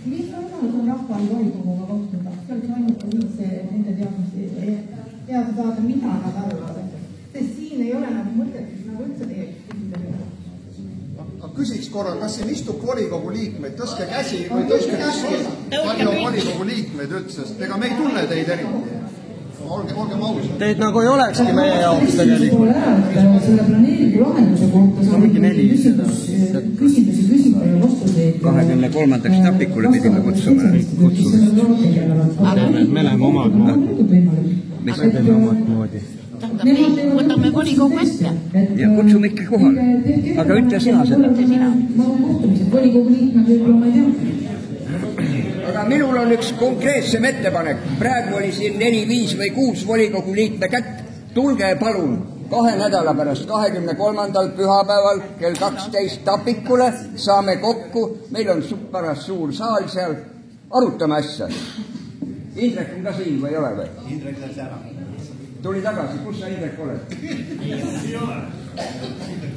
mis võimalus on rahval volikoguga kohtuda? See oleks ainult üldse nende teada saada, mida nad arvavad. Sest siin ei ole nagu mõtet, nagu üldse teie küsida. Küsiks korra, kas siin istub volikogu liikmeid, tõstke käsi või tõstke käsi, palju on volikogu liikmeid üldse, sest ega me ei tunne teid eriti. Olgem ausad. Teid nagu ei olekski meie jaoks tegelikult. Selle planeeringu lahenduse kohta saab küsimusi küsida ja vastuseid. 23. tapikule pidime kutsuma. Me läheme omad moodi. Mis me teeme omad moodi? Võtame volikogu ette. Ja kutsume ikka kohale. Aga ütle sina seda. Volikogu liikmed võib-olla ma ei tea. Aga minul on üks konkreetsem ettepanek. Praegu oli siin 4, 5 või 6 volikogu liikme kätt. Tulge palun 2 nädala pärast 23. pühapäeval kell 12 tapikule. Saame kokku. Meil on paras suur saal seal. Arutame asja. Indrek on ka siin või ei ole või? Indrek läks ära. Tuli tagasi. Kus sa Indrek oled? Ei ole.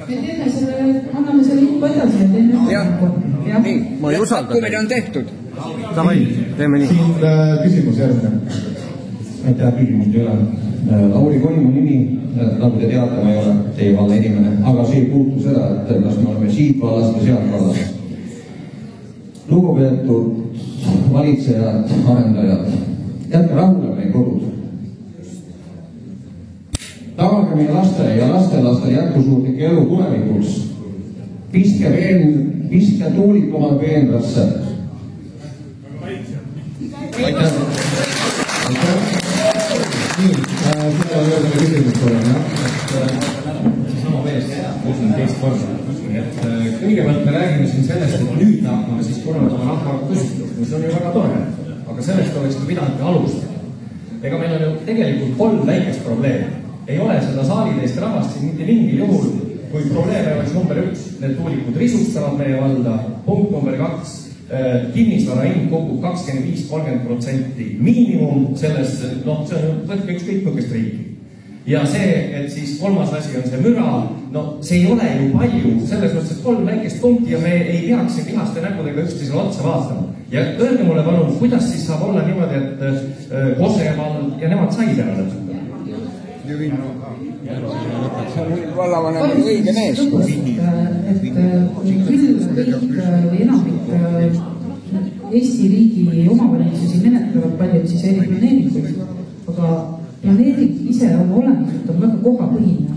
Me teeme selle, anname selle info edasi ja teeme nii, pakkumine on tehtud. Davai, teeme nii. Siin küsimus järgmine. Aitäh, küsimust ei ole. Lauri Konimu nimi, nagu te teate, ma ei ole teie valla inimene, aga see ei puutu seda, et kas me oleme siit vallast või sealt vallast. Lugupeetud valitsejad, arendajad, jätke rahule meie kodud. Tagage meie laste ja lastelaste jätkusuutlik elu tulevikuks. Pistke tuulik oma peenrasse. Aitäh. Nii, seda on öeldame küsimust olen, jah. Sama mees, usun teist korda. Kõigepealt me räägime siin sellest, et nüüd me hakkame siis korraldama rahvaküsitlust, mis on ju väga tore. Aga sellest oleks me pidanud ka alustada. Ega meil on ju tegelikult 3 väikest probleemi. Ei ole seda saalitäist rahvast siin mitte mingil juhul, kui probleeme oleks number 1. Need tuulikud risustavad meie valda. Punkt number 2. Kinnisvara hind kogub 25-30% miinimum selles, noh, see on võtke ükskõik kõigest riiki. Ja see, et siis 3. asi on see müra, no see ei ole ju palju, selles mõttes, et 3 väikest punkti ja me ei peaks siin vihaste nägudega üksteisele otsa vaatama. Ja öelge mulle palun, kuidas siis saab olla niimoodi, et Kosevald ja nemad said ära lõpetada? Vallavanem on õige mees. Et küll kõik või enamik Eesti riigi omavalitsusi menetlevad paljud siis eriplaneeringuid, aga planeering ise oma olemuselt on väga kohapõhine.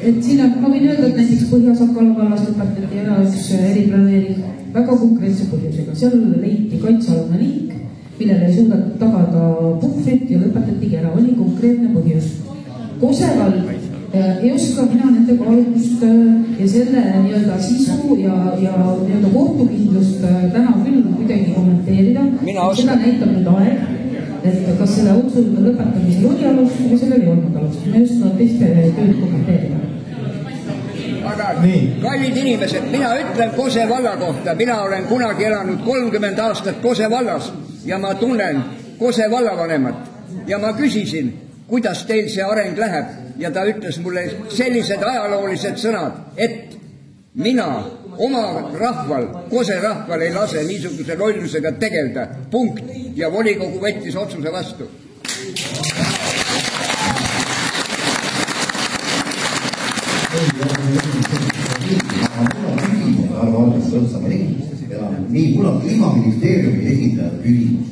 Et siin on, ma võin öelda, et näiteks Põhja-Sakala vallas lõpetati ära üks eriplaneering väga konkreetse põhjusega. Seal leiti kaitsealune liik, millele ei suudetud tagada puhvrit ja lõpetatigi ära, oli konkreetne põhjus. Kosevald ei oska mina nende kaalutust ja selle nii-öelda sisu ja nii-öelda kohtukindlust täna küll kuidagi kommenteerida. Seda näitab nüüd aeg, et kas selle otsuse lõpetamisel oli alust või sellel ei olnud alust. Me just teiste tööd kommenteerida. Aga kallid inimesed, mina ütlen Kose valla kohta, mina olen kunagi elanud 30 aastat Kose vallas ja ma tunnen Kose vallavanemat ja ma küsisin, kuidas teil see areng läheb ja ta ütles mulle sellised ajaloolised sõnad, et mina oma rahval, Kose rahval ei lase niisuguse lollusega tegelda, punkt, ja volikogu võttis otsuse vastu. Nii, mul on Kliimaministeeriumi esindajad küsimus.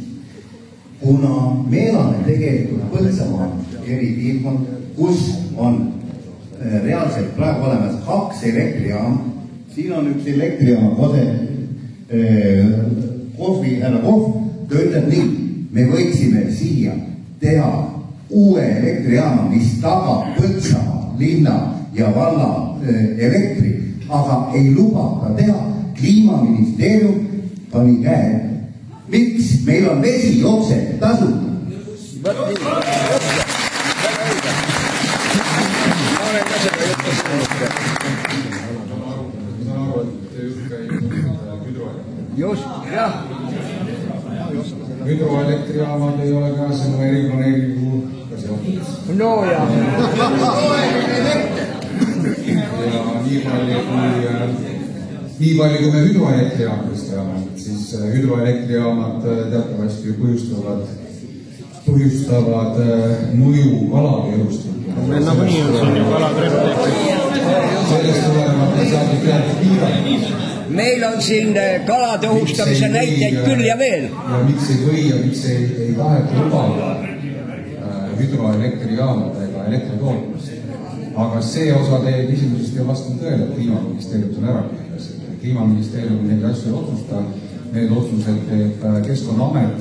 Kuna meil on tegelikult Põltsamaa eripiirkond, kus on reaalselt praegu olemas 2 elektrijaama, siin on üks elektrijaama Kose härra Kohv, ta ütleb nii, me võiksime siia teha uue elektrijaama, mis tagab Põltsamaa linna ja valla elektri, aga ei luba ka teha. Kliimaministeerium pani käe. Miks? Meil on vesi jookseb tasuta. Just, jah. Hüdroelektrijaamad ei ole ka selle eriplaneeringuga seotud. No ja. Ja nii palju kui me hüdroelektrijaamadest teame, siis hüdroelektrijaamad teatavasti põhjustavad mõju kalakeelustikku. Meil nagunii on ju kalatrepp. Sellest tulenevalt on saadud teatud piirang. Meil on siin kalade ohustamise näiteid küll ja veel. Ja miks ei või ja miks ei taheta lubada hüdroelektrijaamadega elektritootmist. Aga see osa teie küsimusest ei vastanud tõele, et Kliimaministeerium on ära keeles. Kliimaministeerium neid asju otsustab, need otsused teeb Keskkonnaamet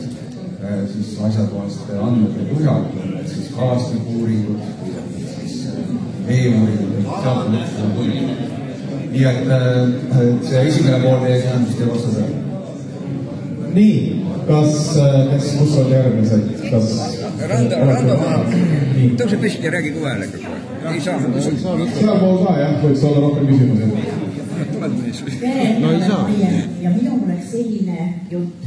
siis asjakohaste andmete põhjal, siis kalastikuuuringud, siis veeuuringud, sealt on põhjal. Nii et see esimene pool teie küsimust ei vasta tõele. Nii, kus on järgmised? Rando, tõuse püsti ja räägi kui häälega. Ei saa. Seda pool ka, jah, võiks olla rohkem küsimusi. No ei saa. Ja minul oleks selline jutt.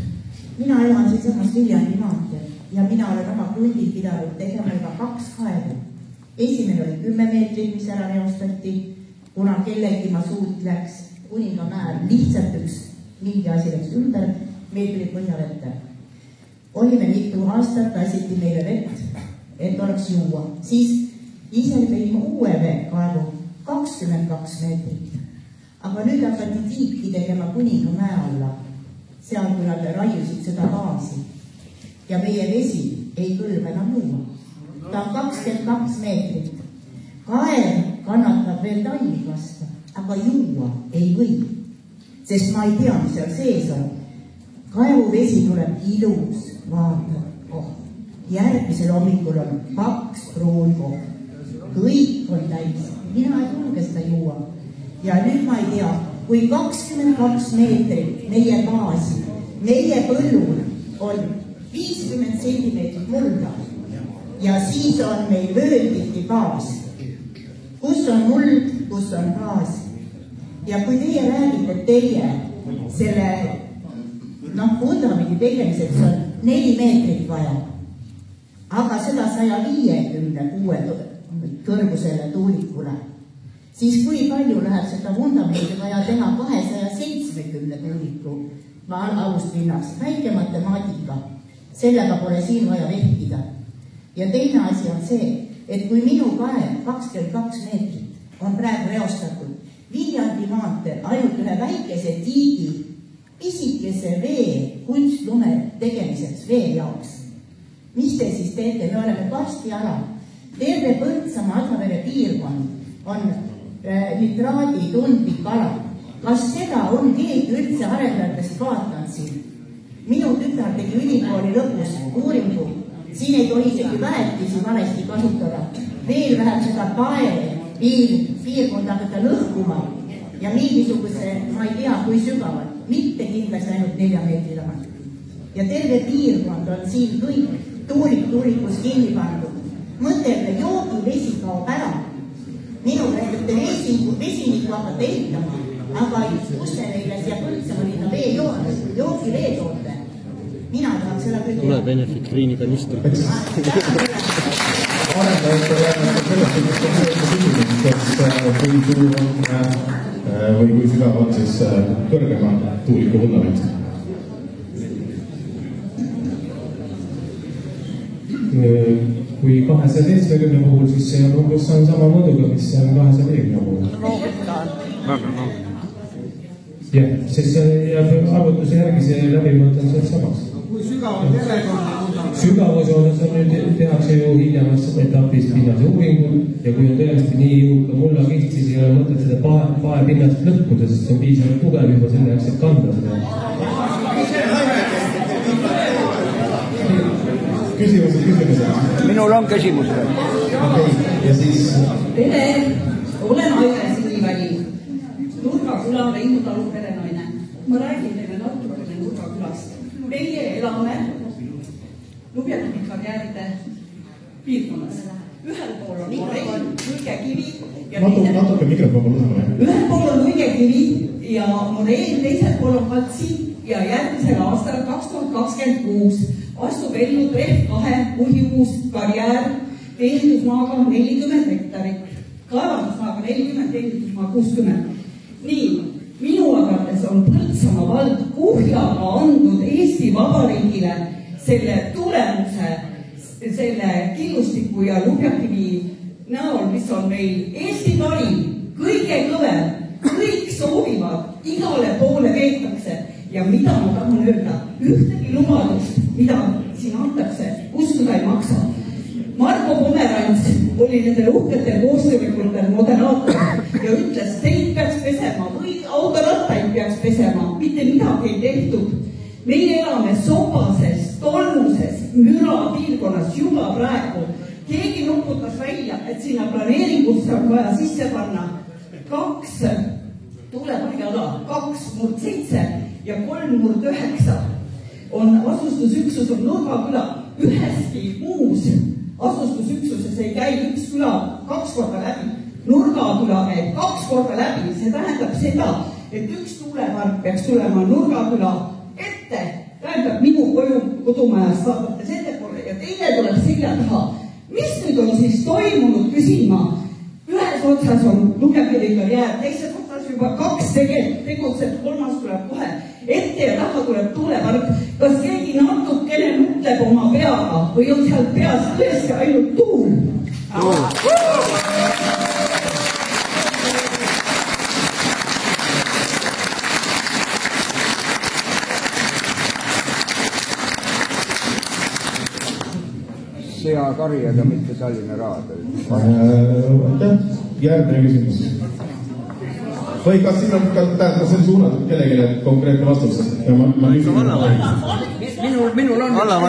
Mina elan siinsamas Viljandi maanteel ja mina olen oma krundid pidanud tegema juba 2 kaevu. Esimene oli 10 meetrit, mis ära reostati, kuna kellegi ma suud läks Kuningamäel lihtsalt mingi asi läks ümber meetri põhjavette. Olime mitu aastat, asiti meile vett, et oleks juua. Siis ise tegime uue kaevu 22 meetrit. Aga nüüd hakati tiiki tegema Kuningamäe alla. Seal kui nad raiusid seda gaasi. Ja meie vesi ei kõlba enam juua. Ta on 22 meetrit. Kaev kannatab veel taimi kasta, aga juua ei või. Sest ma ei tea, mis seal sees on. Kaevuvesi tuleb ilus, vaata, järgmisel hommikul on 2 pruunkohv. Kõik on täis. Mina ei tulge seda juua. Ja nüüd ma ei tea, kui 22 meetrit meie gaasi, meie põllul on 50 centimeetrit mulda ja siis on meil vöönditi gaas. Kus on muld, kus on gaas. Ja kui teie räägite teie selle vundamendi tegemiseks on 4 meetrit vaja, aga seda 156 kõrgusele tuulikule, siis kui palju läheb seda vundamendi vaja teha 270 tuuliku alust pinnaks, väike matemaatika, sellega pole siin vaja vehkida. Ja teine asi on see, et kui minu kaev 22 meetrit on praegu reostatud Viljandi maanteel ainult ühe väikese tiigi pisikese vee kunstlume tegemiseks vee jaoks. Mis te siis teete? Me oleme varsti ära. Terve Põltsamaa Adavere piirkond on nitraadi tundlik ala. Kas seda on keegi üldse arendajatest vaatanud siin? Minu tütar tegi ülikooli lõpus uuringu. Siin ei tohi isegi väetisi valesti kasutada. Veel läheb seda piirkonda hakata lõhkuma ja mingisuguse, ma ei tea, kui sügavalt, mitte kindlasti ainult 4 meetri taha. Ja terve piirkond on siin kõik tuulikus kinni pandud. Mõtelge, joogivesi kaob ära. Minu räägite vesiniku hakata ehitama, aga kus te neile siia Põltsamalinna vee joogivee toote? Mina tahaks seda küll. Tule Benefit Greeni kanister. Kui sügav on siis kõrgema tuuliku vundament? Kui 270 puhul, siis see on umbes sama mõõduga, mis see on 250 puhul. Jah, sest see jääb arvutuse järgi, see läbimõõt on sealt samaks. Kui sügav on sügavuse osas on nüüd tehakse ju hiljemas etapis pinnase uuringud ja kui on tõesti nii jõuka mullakiht, siis ei ole mõtet seda pae pinnast lõhkuda, sest see on piisavalt tugev juba selle jaoks, et kanda seda. Küsimused. Minul on küsimus. Okei, ja siis... Tere, olen Aire Siniväli, Nurgaküla Reimutalu perenaine. Ma räägin teile natukene Nurgakülast. Meie elame Lubjani karjääride piirkonnas. Ühel pool on Morein, Luigekivi ja natuke mikrofon lõhme. Ühel pool on Luigekivi ja Morein, teisel pool on Katsi ja järgmisel aastal 2026 astub ellu TREF 2 uhiuus karjäär teenindusmaaga 40 hektarit, kaevandusmaaga 40, teenindusmaa 60. Nii, minu arvates on Põltsamaa vald kuhjaga andnud Eesti Vabariigile selle tulemuse, selle killustiku ja lubjakivi näol, mis on meil Eesti parim, kõige kõvem, kõik soovivad, igale poole veetakse ja mida ma tahan öelda, ühtegi lubadust, mida siin antakse, uskuda ei maksa. Marko Pomerants oli nendel uhketel koostöökutel moderaator ja ütles, teid peaks pesema või autorattaid peaks pesema, mitte midagi ei tehtud. Meie elame sopases, tolmuses, müra piirkonnas juba praegu. Keegi nuputas välja, et sinna planeeringusse on vaja sisse panna 2 tuulepargiala, 2/7 ja 3/9 on asustusüksus on Nurgaküla. Üheski muus asustusüksuses ei käi üks küla 2 korda läbi. Nurgaküla käib 2 korda läbi, see tähendab seda, et üks tuulepark peaks tulema Nurgaküla ette, tähendab minu kodumajast vaadates ettepoole ja teine tuleb selja taha. Mis nüüd on siis toimunud, küsin ma? Ühes otsas on lugekivi karjäär, teises otsas juba 2 tegutseb, 3 tuleb kohe. Ette ja taha tuleb tuulepark. Kas keegi natukene mõtleb oma peaga või on seal peas tõesti ainult tuul? Seakari, aga mitte Tallinna raad. Järgmine küsimus. Või kas siin on see suunatud kellelegi konkreetne vastus? Minul on vastus.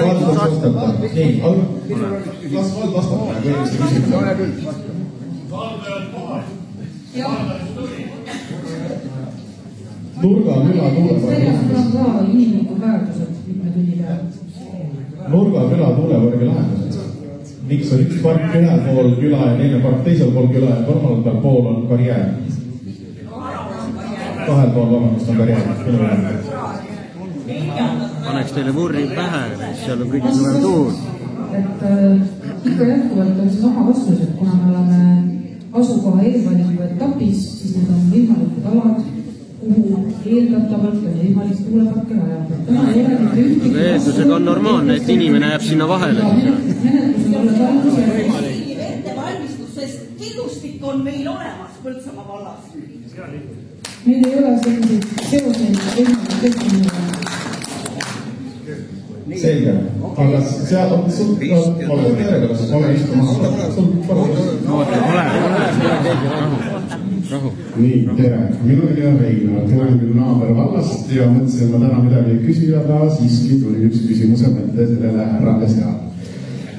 Las vald vastata kõigest küsimus. Nurgaküla tuulepargi. On ka inimlikud väärtused, mitme tunni peale. Nurgaküla tuulepargi lahendused. Miks on üks park ühel pool küla ja teine park teisel pool küla ja kolmandal pool on karjäär? 2 pool vabandust on karjäär. Paneks teile vurri pähe, seal on kõige kõvem tuul. Et ikka jätkuvalt on see sama vastus, et kuna me oleme asukoha eelvaliku etapis, siis need on võimalikud alad, kuhu eeldatavalt on võimalik tuuleparke rajada. Täna ei ole mitte ühtegi Eeldusega on normaalne, et inimene jääb sinna vahele. Menetlusel olles alguse ettevalmistus, sest killustik on meil olemas Põltsamaa vallas. meil ei ole selliseid seoseid võimalik. Selge, aga seal on ole järjekorras, ole istuma. Nii, tere. Minu nimi on Reinar, tulen küll naaber vallast ja mõtlesin, et ma täna midagi ei küsi, aga siiski tuli üks küsimuse mõte sellele härrale seal.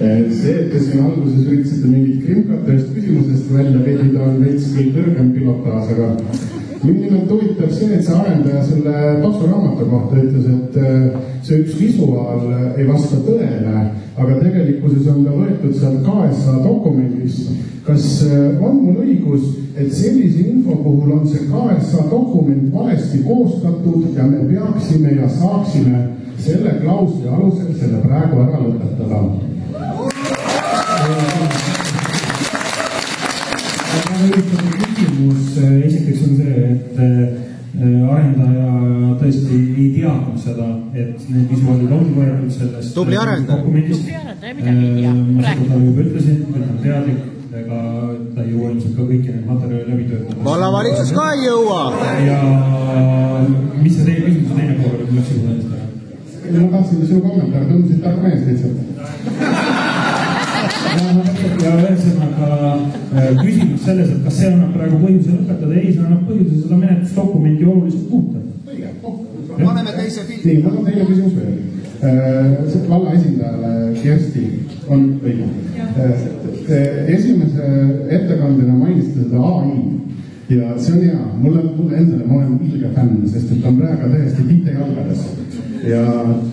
See, et te siin alguses üritasite mingit krimkat ühest küsimusest välja vedida, on veits küll tõrgem pilotaas, aga mind nimelt huvitab see, et see arendaja selle paksu raamatu kohta ütles, et see üks visuaal ei vasta tõele, aga tegelikkuses on ta võetud sealt KSA dokumendist. Kas on mul õigus, et sellise info puhul on see KSA dokument valesti koostatud ja me peaksime ja saaksime selle klausli alusel selle praegu ära lõpetada? Küsimus esiteks on see, et arendaja tõesti ei teadnud seda, et need visuaalid on võetud sellest dokumendist. Ma seda talle juba ütlesin, et on teadlik, ega ta ei jõua ilmselt ka kõiki need materjali läbi töötada. Vallavalitsus ka ei jõua! Ja mis see teie küsimuse teine pool oli, kui läks juba näidest ära? Ma tahtsin sinu kommentaar, tundusid tark mees lihtsalt. Ja ühesõnaga küsimus selles, et kas see annab praegu põhjuse lõpetada, ei, see annab põhjuse seda menetlusdokumenti oluliselt muuta. Paneme teise pildi. Nii, mul on teine küsimus veel. Valla esindajale Kersti on õige. Esimese ettekandena mainisite seda AI ja see on hea. Mulle endale, ma olen ilge fänn, sest et on praegu täiesti tiite jalgades. Ja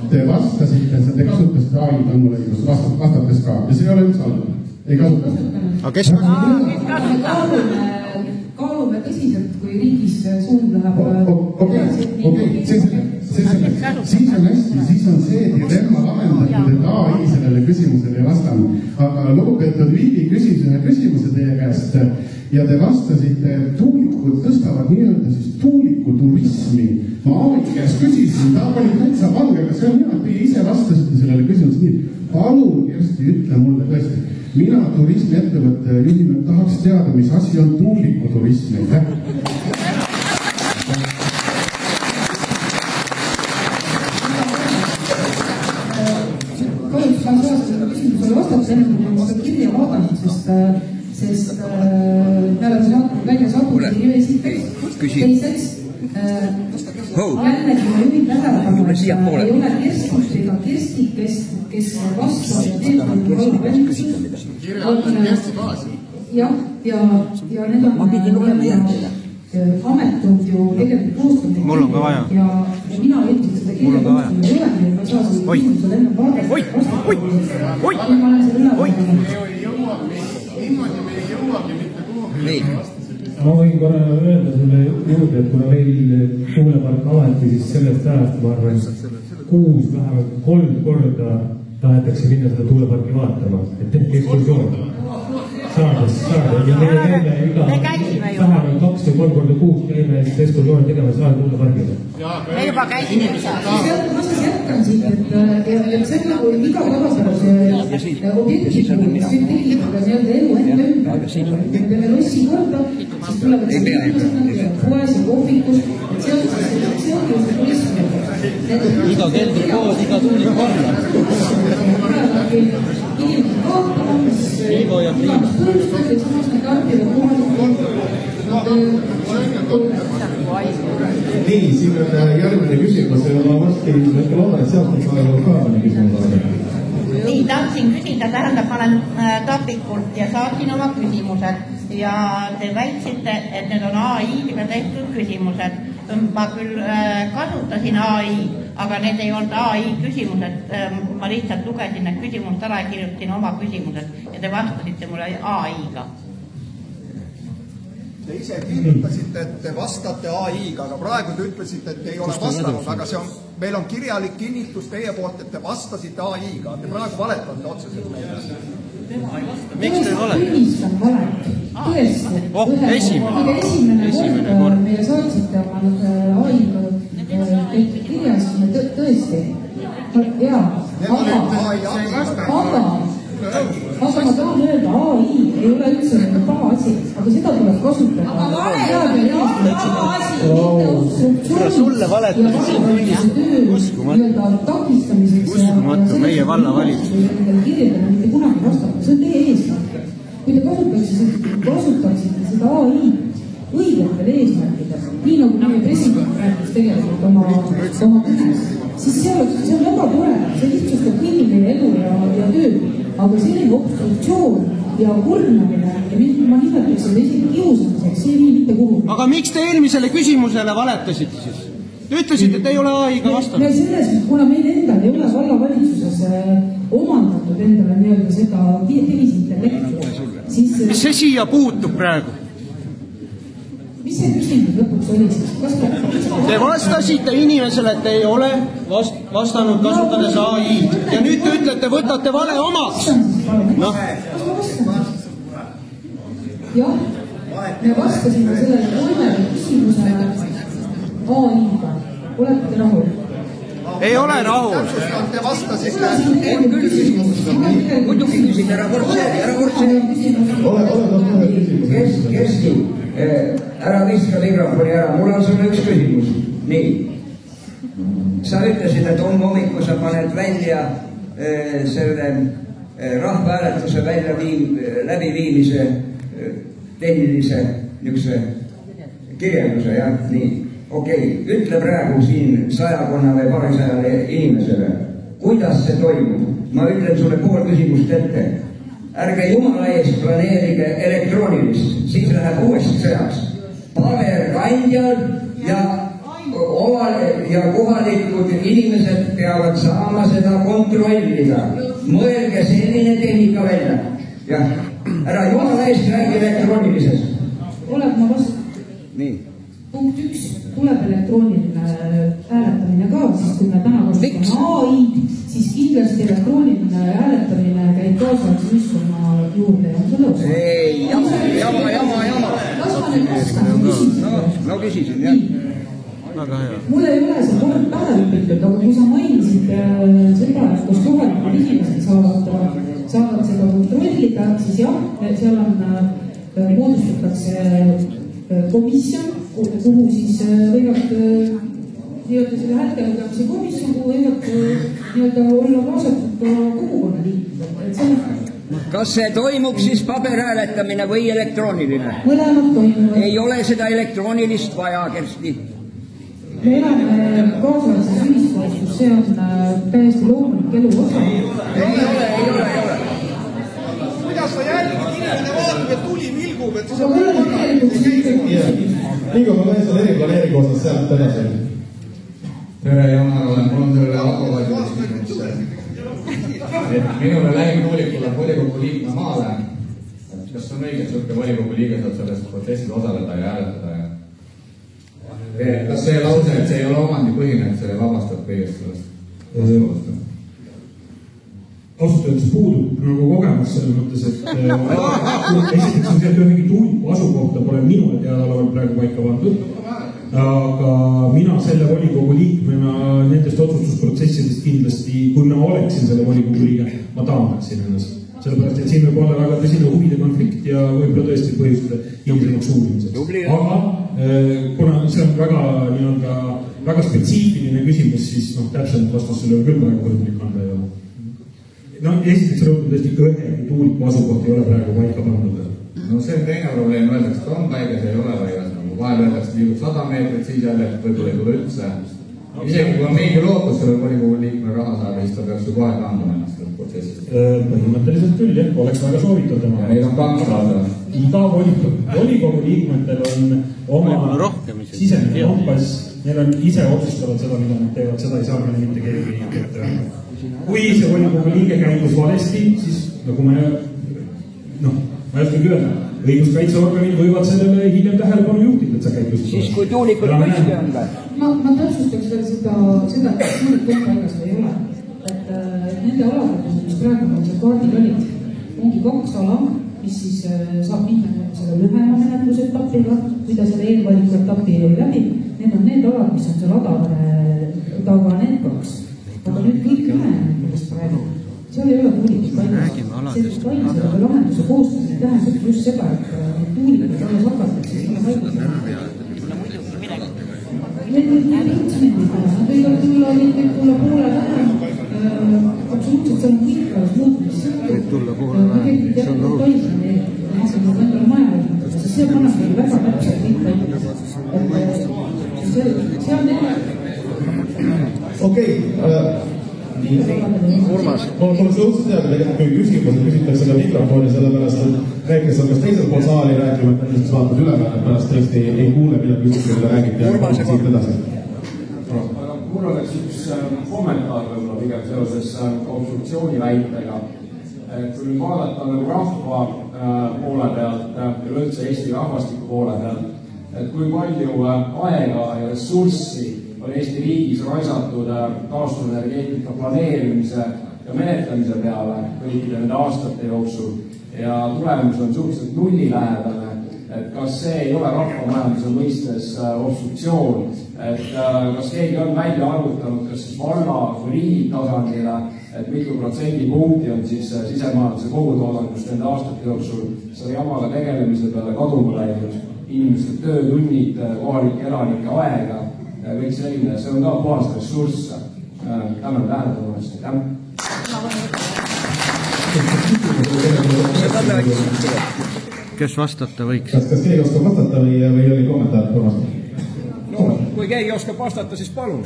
te vastasite, te kasutasite AI-d, on mul õigus, vastates ka. Ja see ei ole üldse halb. Ei kasutanud. Aga kes? Kaalume tõsiselt, kui riigis suund läheb siis on hästi, siis on see dilemma lahendatud, et AI sellele küsimusele ei vastanud. Aga lugupeetud Viigi küsis ühe küsimuse teie käest ja te vastasite, et tuulikud tõstavad nii-öelda siis tuulikuturismi. Ma Aaviki käest küsisin, ta pani täitsa valge, aga see on hea, et teie ise vastasite sellele küsimusele nii. Palun, Kersti, ütle mulle tõesti. Mina turismiettevõtte juhina tahaks teada, mis asi on tuulikuturism. Kahjuks saan sellele küsimusele vastata enne, kui ma seda kirja vaadanud, sest me oleme saanud välja saadud esiteks. Teiseks, jällegi ma juhin tähelepanu, et ei ole Kerstit ega Kerstikest, kes vastab ja teeb jah, ja need on ametud ju tegelikult koostamine. Mul on ka vaja. Ja mina ütlesin seda kirja koostamine ei ole, nii et ma ei saa seda küsimusele enne vaadata. Ma olen selle üle vaadanud. Niimoodi me ei jõuagi mitte kuhugi. Ma võin korra öelda selle juurde, et kuna meil tuulepark avati, siis sellest ajast, ma arvan, kuus vähemalt 3 korda tahetakse minna seda tuuleparki vaatama, et tehti ekskursioon. Saades. Ja me käime vähemalt 2 või 3 korda kuus käime ekskursiooni tegema Saare tuulepargile. Me juba käisime seal. Ma siis jätkan siit, et see on nagu iga tavapärase objektiga, mis võib tekitada nii-öelda elu enda ümber. Me peame lossi korda, siis tulevad see inimesed, poes ja kohvikus, et see on ju see turism. Iga keldripood, iga tuulik varna. Inimesed kaotamas, iganes põõrustad ja samas me tarbivad Nii, siin on järgmine küsimus ja ma varsti loodan, et sealt on ka küsimus olema. Nii, tahtsin küsida, tähendab, ma olen Tapikult ja saatsin oma küsimused ja te väitsite, et need on AI-ga tehtud küsimused. Ma küll kasutasin AI, aga need ei olnud AI küsimused. Ma lihtsalt lugesin need küsimused ära ja kirjutasin oma küsimused ja te vastasite mulle AI-ga. Te ise kirjutasite, et te vastate AI-ga, aga praegu te ütlesite, et te ei ole vastanud, aga meil on kirjalik kinnitus teie poolt, et te vastasite AI-ga. Te praegu valetate otseselt meile. Miks te olete? Tunnistan valet. Tõesti. Esimene kord meile saatsite oma AI-ga tehtud kirjas, tõesti. Jaa, aga ma tahan öelda, AI ei ole üldse nagu paha asi, aga seda tuleb kasutada. Aga vale ei ole paha asi, mitte obstruktsiooniks ja vallavalitsuse töö nii-öelda takistamiseks. Uskumatu, meie vallavalitsus. Kirjeldame mitte kunagi vastata, see on teie eesmärk. Kui te kasutaksite seda AI õigetel eesmärkidel, nii nagu meie president rääkis tegelikult oma kõnes, siis see on väga tore, see lihtsustab kõigi meie elu ja töö. Aga selline obstruktsioon ja kurnamine ja ma nimetaks seda isegi kiusamiseks, see ei vii mitte kuhugi. Aga miks te eelmisele küsimusele valetasite siis? Te ütlesite, et ei ole AI-ga vastanud. Selles, kuna meil endal ei ole vallavalitsuses omandatud endale nii-öelda seda tehisintellekti, siis... Mis see siia puutub praegu? Mis see küsimus lõpuks oli siis? Te vastasite inimesele, et ei ole vastanud kasutades AI-d. Ja nüüd te ütlete, võtate vale omaks. Jah, me vastasime sellele 3 küsimusele AI-ga. Olete te rahul? Ei ole rahul. Te vastasite. Muidugi küsin ära Kortseeri. Kersti, ära viska mikrofoni ära, mul on sulle üks küsimus. Nii, sa ütlesid, et hommikul sa paned välja selle rahvahääletuse läbiviimise tehnilise kirjelduse, jah, nii. Okei, ütle praegu siin 100 või 200 inimesele, kuidas see toimub. Ma ütlen sulle pool küsimust ette. Ärge jumala ees planeerige elektroonilist, siis läheb uuesti sõjaks. Paberkandjal ja kohalikud inimesed peavad saama seda kontrollida. Mõelge selline tehnika välja. Jah, ära jumala eest räägi elektroonilisest. Oled ma vastu? Punkt 1, tuleb elektrooniline hääletamine ka, siis kui me täna kasutame AI-d, siis kindlasti elektrooniline hääletamine käib kaasaegse ühiskonna juurde ja on see lõus. Ei, jama. Las ma nüüd vastan küsimusele. No küsisin, jah. Mul ei ole see kord pähe õpitud, aga kui sa mainisid seda, et kus kohalikud inimesed saavad seda kontrollida, siis jah, seal on moodustatakse komisjon, kuhu siis võivad nii-öelda selle häältelugemise komisjon, kuhu võivad nii-öelda olla kaasatud ka kogukonna liikmed. Kas see toimub siis paberhääletamine või elektrooniline? Mõlemad toimuvad. Ei ole seda elektroonilist vaja, Kersti. Me elame kaasaegses ühiskonnas, kus see on täiesti loomulik elu osa. Ei ole. Kuidas sa jälgid, inimene vaatab, et tuli vilgub, et siis on nii kui ma lähen selle eriplaneeringu osas sealt edasi. Tere, Janar, mul on teile advokaadile küsimus. Et minule läinud tuulikule volikogu liikme maale. Kas on õige, et sõlke volikogu liige saab selles protsessis osaleda ja hääletada? Kas see lause, et see ei ole omandipõhine, et see vabastab kõigest sellest? Ausalt öeldes puudub nagu kogemus selles mõttes, et esiteks on see, et mingi tuuliku asukohta pole minule teadaolevalt praegu paika pandud, aga mina selle volikogu liikmena nendest otsustusprotsessidest kindlasti, kui ma oleksin selle volikogu liige, ma taandaksin ennast. Sellepärast, et siin võib olla väga tõsine huvide konflikt ja võib-olla tõesti põhjustada ilmselgeks uurimiseks. Aga kuna see on väga spetsiifiline küsimus, siis täpselt vastus selle küll praegu võimalik anda ja esiteks rõhutab tõesti ühegi tuuliku asukoht ei ole praegu paika pandud. No see on teine probleem, öeldakse, et on paigas, ei ole paigas. Vahel öeldakse, liigub 100 meetrit, siis jälle võib-olla ei tule üldse. Isegi kui on mingi lootus selle volikogu liikme raha saada, siis ta peaks ju kohe kandma ennast sellest protsessist. Põhimõtteliselt küll, jah, oleks väga soovitud tema. Ja neid on 2 saada. Iga volikogu liikmetel on oma sisemine kompass, neil on ise otsustavad seda, mida nad teevad, seda ei saa meile mitte keegi ette öelda. Kui see volikogu liige käitus valesti, siis nagu ma ei oskagi öelda, õiguskaitseorganid võivad sellele hiljem tähelepanu juhtida, et sa käitusid. Siis kui tuulikul püsti on või? Ma täpsustaks veel seda, et tuulik on paigas või ei ole. Et nende aladega, mis praegu on seal kaardil olid, ongi 2 ala, mis siis saab minna selle lühema menetlusetapiga, kui ta selle eelvaliku etapi läbi. Need on need alad, mis on seal adavane taga need 2. Aga nüüd kõik ühenämendust praegu. Seal ei ole tuulikud paigas. Sellist vaimsega lahenduse koostamine tähendab just seda, et tuulikud alles hakatakse sinna paigas. Need võivad tulla poole vähem. Absoluutselt see on kõik alles muutmist. Võib tulla poole vähem. See on toimine. See kannab väga täpselt kõik paika. See on need. Okei. Urmas. Ma oleks õudselt teada, tegelikult kui küsimused küsitakse selle mikrofoni, sellepärast, et need, kes on kas teisel pool saali rääkima, et nendest vaatad ülemäärad pärast tõesti ei kuule, mida küsimusele räägiti ja siit edasi. Mul oleks üks kommentaar võib-olla pigem seoses obstruktsiooni väitega. Kui nüüd vaadata nagu rahva poole pealt ja üldse Eesti rahvastiku poole pealt, et kui palju aega ja ressurssi on Eesti riigis raisatud taastuvenergeetika planeerimise ja menetlemise peale kõikide nende aastate jooksul ja tulemus on suhteliselt nullilähedane, et kas see ei ole rahvamajanduse mõistes obstruktsioon, et kas keegi on välja arvutanud, kas siis valla või riigi tasandile, et mitu protsendipunkti on siis sisemajanduse kogutoodangust nende aastate jooksul selle jamaga tegelemise peale kaduma läinud, inimeste töötunnid, kohalike elanike aega, kõik selline, see on ka puhast ressurss. Tänan tähelepanu eest. Kes vastata võiks? Kas keegi oskab vastata või oli kommentaar? No, kui keegi oskab vastata, siis palun.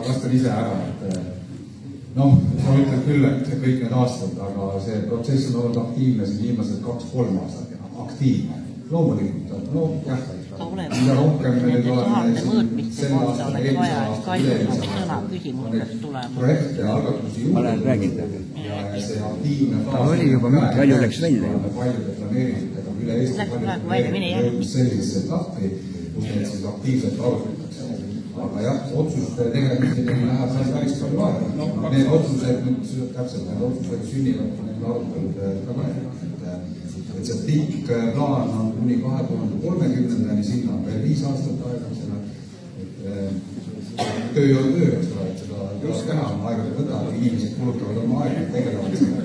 Vastan ise ära, et noh, ma ütlen küll, et kõik need aastad, aga see protsess on olnud aktiivne siin viimased 2-3 aastat ja aktiivne. Loomulikult, no jah, mida rohkem me nüüd oleme sel aastal projekte ja algatusi juurde ja see aktiivne oli juba palju läks välja. Paljude planeeringutega üle Eesti sellisesse etappi, kus need siis aktiivselt arutatakse. Aga jah, otsuste tegemiseni läheb päris palju aega. Need otsused, täpselt need otsused sünnivad need arutelud taga. Et see pikk plaan on kuni 2030-ndani, sinna on veel 5 aastat aega. Töö on töö, et seda just teha on aega võtta, inimesed kulutavad oma aega, tegelevad seda.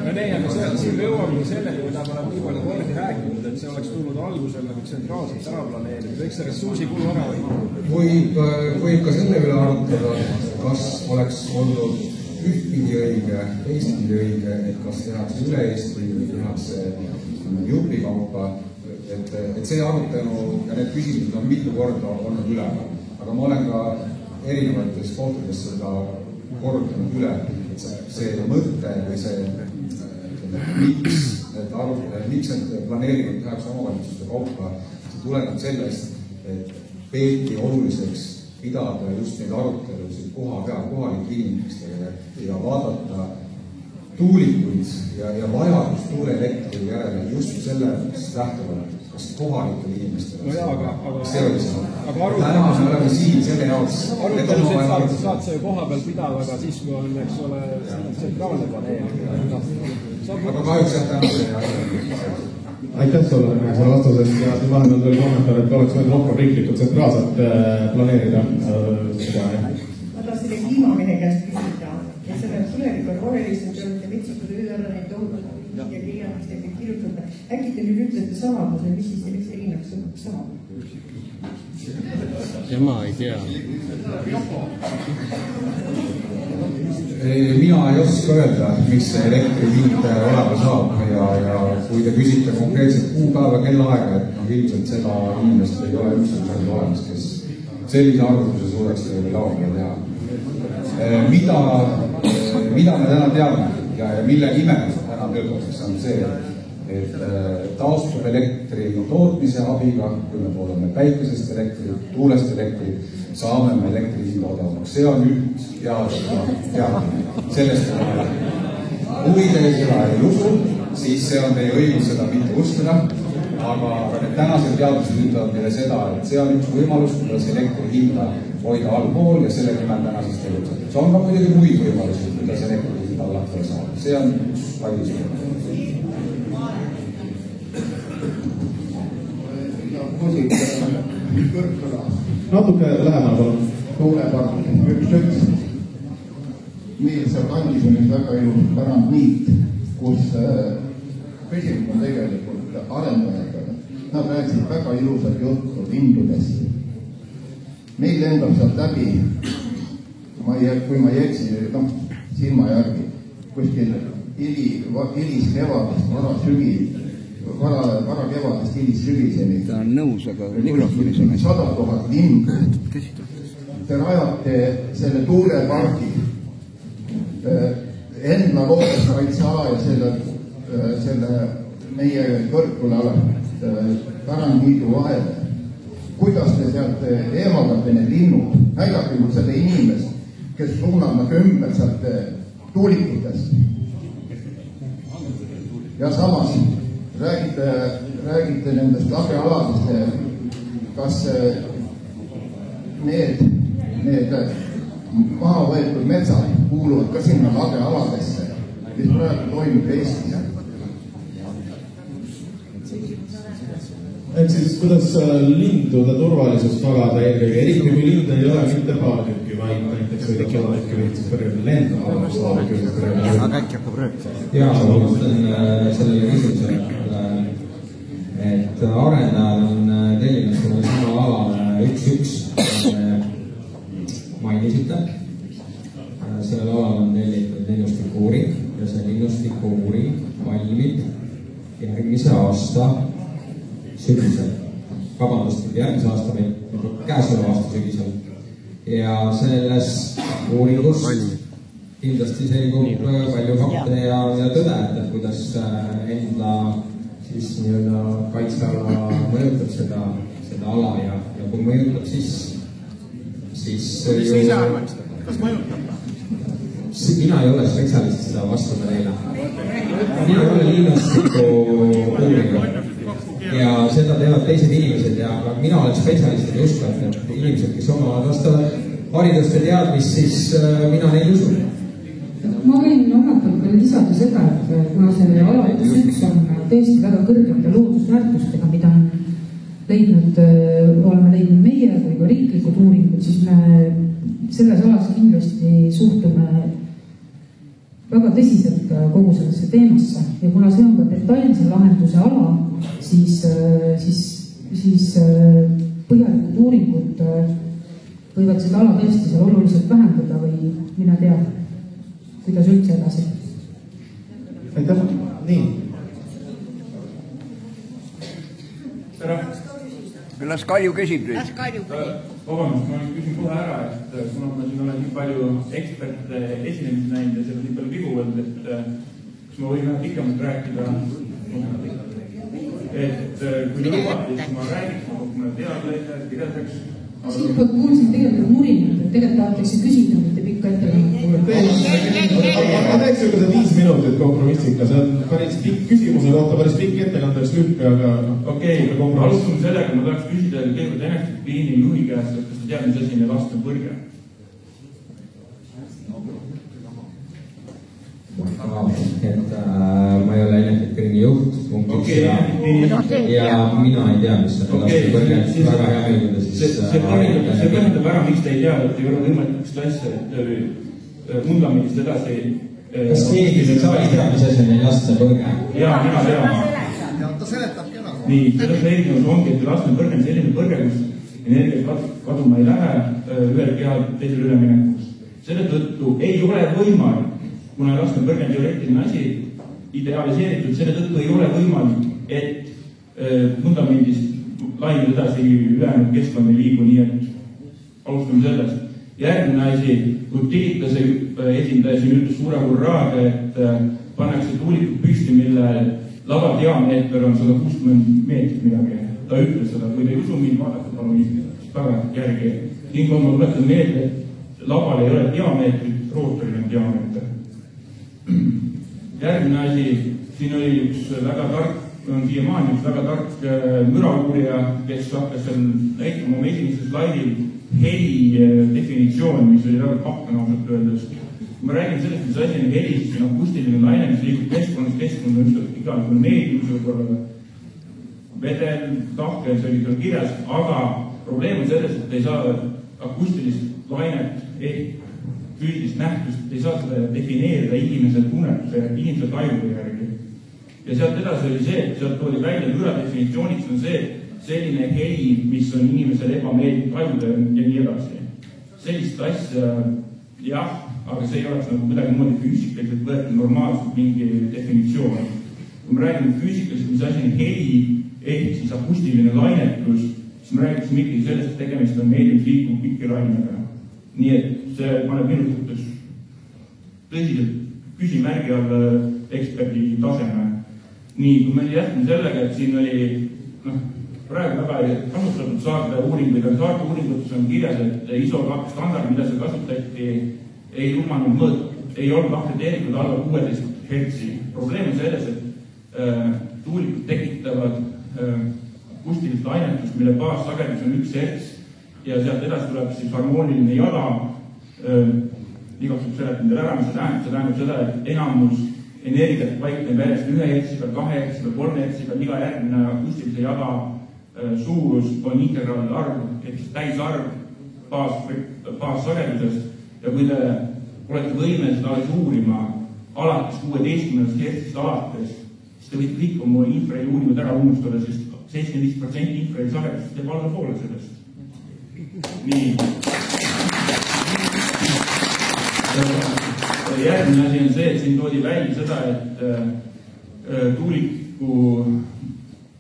Aga siin jõuamegi sellele, mida ma olen nii palju kordi rääkinud, et see oleks tulnud algusel nagu tsentraalselt ära planeerinud, eks see ressursikulu ära võib ka selle üle arutada, kas oleks olnud ühtpidi õige, teistpidi õige, et kas tehakse üle Eesti või tehakse jupi kaupa, et see arutelu ja need küsimused on mitu korda olnud üleval. Aga ma olen ka erinevates kohtades seda korrutanud üle, et see mõte või see miks need planeeringud tehakse omavalitsuste kaupa, see tuleneb sellest, et peeti oluliseks pidada just neid arutelusid koha peal, kohalike inimestega ja vaadata tuulikuid ja vajadus tuuleelektri järele just sellest lähtuvalt, kas kohalikel inimestel no jaa, see oli see. Täna me oleme siin selle jaoks. Arutelusid saad sa ju koha peal pidada, aga siis kui on, eks ole, tsentraalne planeering. Aga kahjuks jah täna see aitäh sulle selle vastuses ja siin vahepeal tuli kommentaar, et oleks võinud rohkem riiklikult tsentraalselt planeerida seda. Ma tahan selle kliimamehe käest küsida, et selle tuleviku rohelistelt te olete metsikud üürana neid tohutud ja kirjandustega kirjutada. Äkki te nüüd ütlete saladuse, mis siis selleks erinevaks saab? Ja ma ei tea. Mina ei oska öelda, mis see elektri hind olema saab ja kui te küsite konkreetselt kuupäeva kellaaega, et ilmselt seda inimest ei ole üldse olemas, kes sellise arvutuse suudaks teile laua teha. Mida me täna teame ja mille nimel täna töötatakse on see, et taastub elektri tootmise abiga, kui me toodame päikesest elektrit, tuulest elektrit, saame me elektri hinda odavamaks. See on üks teadmine. Sellest on lähe. Kui te seda ei usu, siis see on teie õigus seda mitte uskuda, aga need tänased teadused ütlevad meile seda, et see on üks võimalus, kuidas elektri hinda hoida allpool ja selle nimel täna siis tegutseb. See on ka muidugi muid võimalusi, kuidas elektri hinda allapoole saab. See on üks vaidlus. Natuke lähemal palun. Tuulepark 1-1. Nii seal kandis on üks väga ilus pärandniit, kus küsimus on tegelikult arendajatega. Nad rääkisid väga ilusat juttu lindudest. Meil lendab sealt läbi, kui ma ei eksi, silma järgi, kuskil hilis kevadest, vara kevadest hilis sügiseni. Ta on nõus, aga mikrofonis on 100 000 lindu. Te rajate selle tuulepargi enda looduskaitseala ja selle meie kõrgküla pärandniidu vahele. Kuidas te sealt eemaldate need linnud? Näidake mul selle inimest, kes suunab nad ümber sealt tuulikutest. Ja samas räägite nendest lagealadest, kas need maha võetud metsad kuuluvad ka sinna lagealadesse, mis praegu toimub Eestis. Ehk siis, kuidas lindude turvalisust tagada eelkõige, eriti kui lind ei ole mitte paatükki, vaid näiteks võidab paatükki lihtsalt kõrgel lenda. Aga äkki hakkab rööp. Jaa, ma mõtlen sellele küsimusele, et arendajal on tellinud selle sama alale 1-1 mainisite. Sellel alal on tellitud linnustiku uuring ja see linnustiku uuring valmib järgmise aasta sügisel. Vabandust, järgmise aasta või käesoleva aasta sügisel. Ja selles uuringus kindlasti selgub palju fakte ja tõde, et kuidas enda siis nii-öelda kaitseala mõjutab seda ala ja kui mõjutab, siis mis sa ise arvad, kas mõjutab? Mina ei ole spetsialist, seda vastame teile. Mina ei ole linnastiku uurinud ja seda teevad teised inimesed ja mina olen spetsialist ja uskun, et inimesed, kes omavad vastavat haridust ja teadmist, siis mina neid usun. Ma võin omalt veel lisada seda, et kuna see ala üks on tõesti väga kõrgete loodusväärtustega, mida on oleme leidnud meie või ka riiklikud uuringud, siis me selles alas kindlasti suhtume väga tõsiselt kogu sellesse teemasse ja kuna see on ka detailse lahenduse ala, siis põhjalikud uuringud võivad seda ala tõesti seal oluliselt vähendada või mina tea, kuidas üldse edasi. Aitäh, nii. Tere. Las Kalju küsib nüüd. Vabandust, ma küsin kohe ära, et kuna ma siin olen nii palju eksperte esinemist näinud ja seal on nii palju vigu olnud, et kas ma võin pikemalt rääkida, et kui te lubate, siis ma räägiks, kui ma teadlase kirjeldaks. Siinpoolt kuulsin tegelikult murinat, et tegelikult tahetakse küsida, mitte pikka ettekannet. Ma teeks juba see 5 minutit kompromissika, see on päris pikk küsimuse kohta, päris pikk ettekandeks lükk, aga okei, alustame sellega, ma tahaks küsida kõigepealt Enefit-Greeni juhi käest, et kas ta teab, mis asi neil vastu põrge? Et ma ei ole Enefit-Greeni juht, ja mina ei tea, mis on vastu põrge, väga hea meelde siis. See põhjendab ära, miks te ei tea, et ei ole võimalik seda asja, et fundamendist edasi. Kas keegi siin saali teab, mis asi on neil laste põrge? Jaa, mina tean. Ja ta seletab kena. Nii, selles erinevus ongi, et laste põrge on selline põrge, kus energia kaduma ei lähe ühel kehal teisel üleminekus. Selle tõttu ei ole võimalik, kuna laste põrge on teoreetiline asi, idealiseeritud, selle tõttu ei ole võimalik, et fundamendist lainud edasi ülejäänud keskkond ei liigu, nii et alustame sellest. Järgmine asi, Utilitase esindaja siin ütles suure hurraaga, et pannakse tuulikud püsti, mille lava diameeter on 160 meetrit midagi. Ta ütles seda, kui te ei usu mind, vaadake palun taga järgi. Siinkohal ma tuletan meelde, et laval ei ole diameetrit, rootoril on diameeter. Järgmine asi, siin oli üks väga tark, on siiamaani üks väga tark mürauurija, kes hakkas seal näitama oma esimesel slaidil heli definitsioon, mis oli väga pakkan ausalt öeldes. Kui ma räägin sellest, mis asi on heli, siis on akustiline laine, mis liigub keskkond on igasugune meedium, võib-olla vedel, tahke, see oli seal kirjas, aga probleem on selles, et ei saa akustilist lainet ehk füüsilist nähtust, ei saa seda defineerida inimese tunnetuse ja inimese tajude järgi. Ja sealt edasi oli see, et sealt toodi välja müra definitsiooniks on see, selline heli, mis on inimesele ebameeldiv tajuda ja nii edasi. Sellist asja, jah, aga see ei oleks nagu midagi moodi füüsikaliselt võetud normaalselt mingi definitsioon. Kui me räägime füüsikaliselt, mis asi on heli, ehk siis akustiline lainetus, siis me räägime ikkagi sellest, et tegemist on meeldiv liikuv pikki lainega. Nii et see paneb minu suhtes tõsiselt küsimärgi alla eksperdi taseme. Nii, kui me jätkame sellega, et siin oli praegu väga kasutatud saarte uuringuid, aga saarte uuringutes on kirjas, et ISO standard, mida see kasutati, ei lumanud mõõt, ei olnud akrediteeritud alla 16 hertsi. Probleem on selles, et tuulikud tekitavad akustilist lainetust, mille baassagedus on 1 hertz ja sealt edasi tuleb siis harmooniline jada. Igaks seletan teile ära, mis see tähendab seda, et enamus energiat paikneb järjest 1 hertsiga, 2 hertsiga, 3 hertsiga, iga järgmine akustilise jada suurus on integraalne arv, ehk täisarv baassagedusest ja kui te olete võimelised alles uurima alates 16 hertsist alates, siis te võite kõik oma infraheli uuringud ära unustada, sest 75% infraheli sagedusest teeb alla poole sellest. Nii. Järgmine asi on see, et siin toodi välja seda, et tuuliku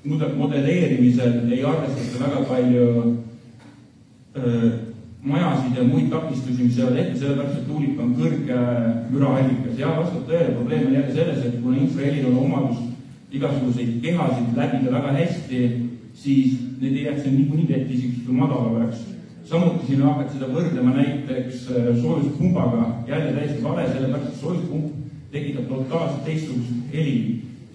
modelleerimisel ei arvestata väga palju majasid ja muid takistusi, mis jäävad ette, sellepärast, et tuulik on kõrge müraallikas. Ja vastab tõele, probleem on jälle selles, et kuna infrahelil on omadus igasuguseid kehasid läbida väga hästi, siis need ei jääks niikuinii vett isegi kui madala oleks. Samuti siin hakkad seda võrdlema näiteks soojuspumbaga, jälle täiesti vale, sellepärast et soojuspump tekitab totaalselt teistsugust heli.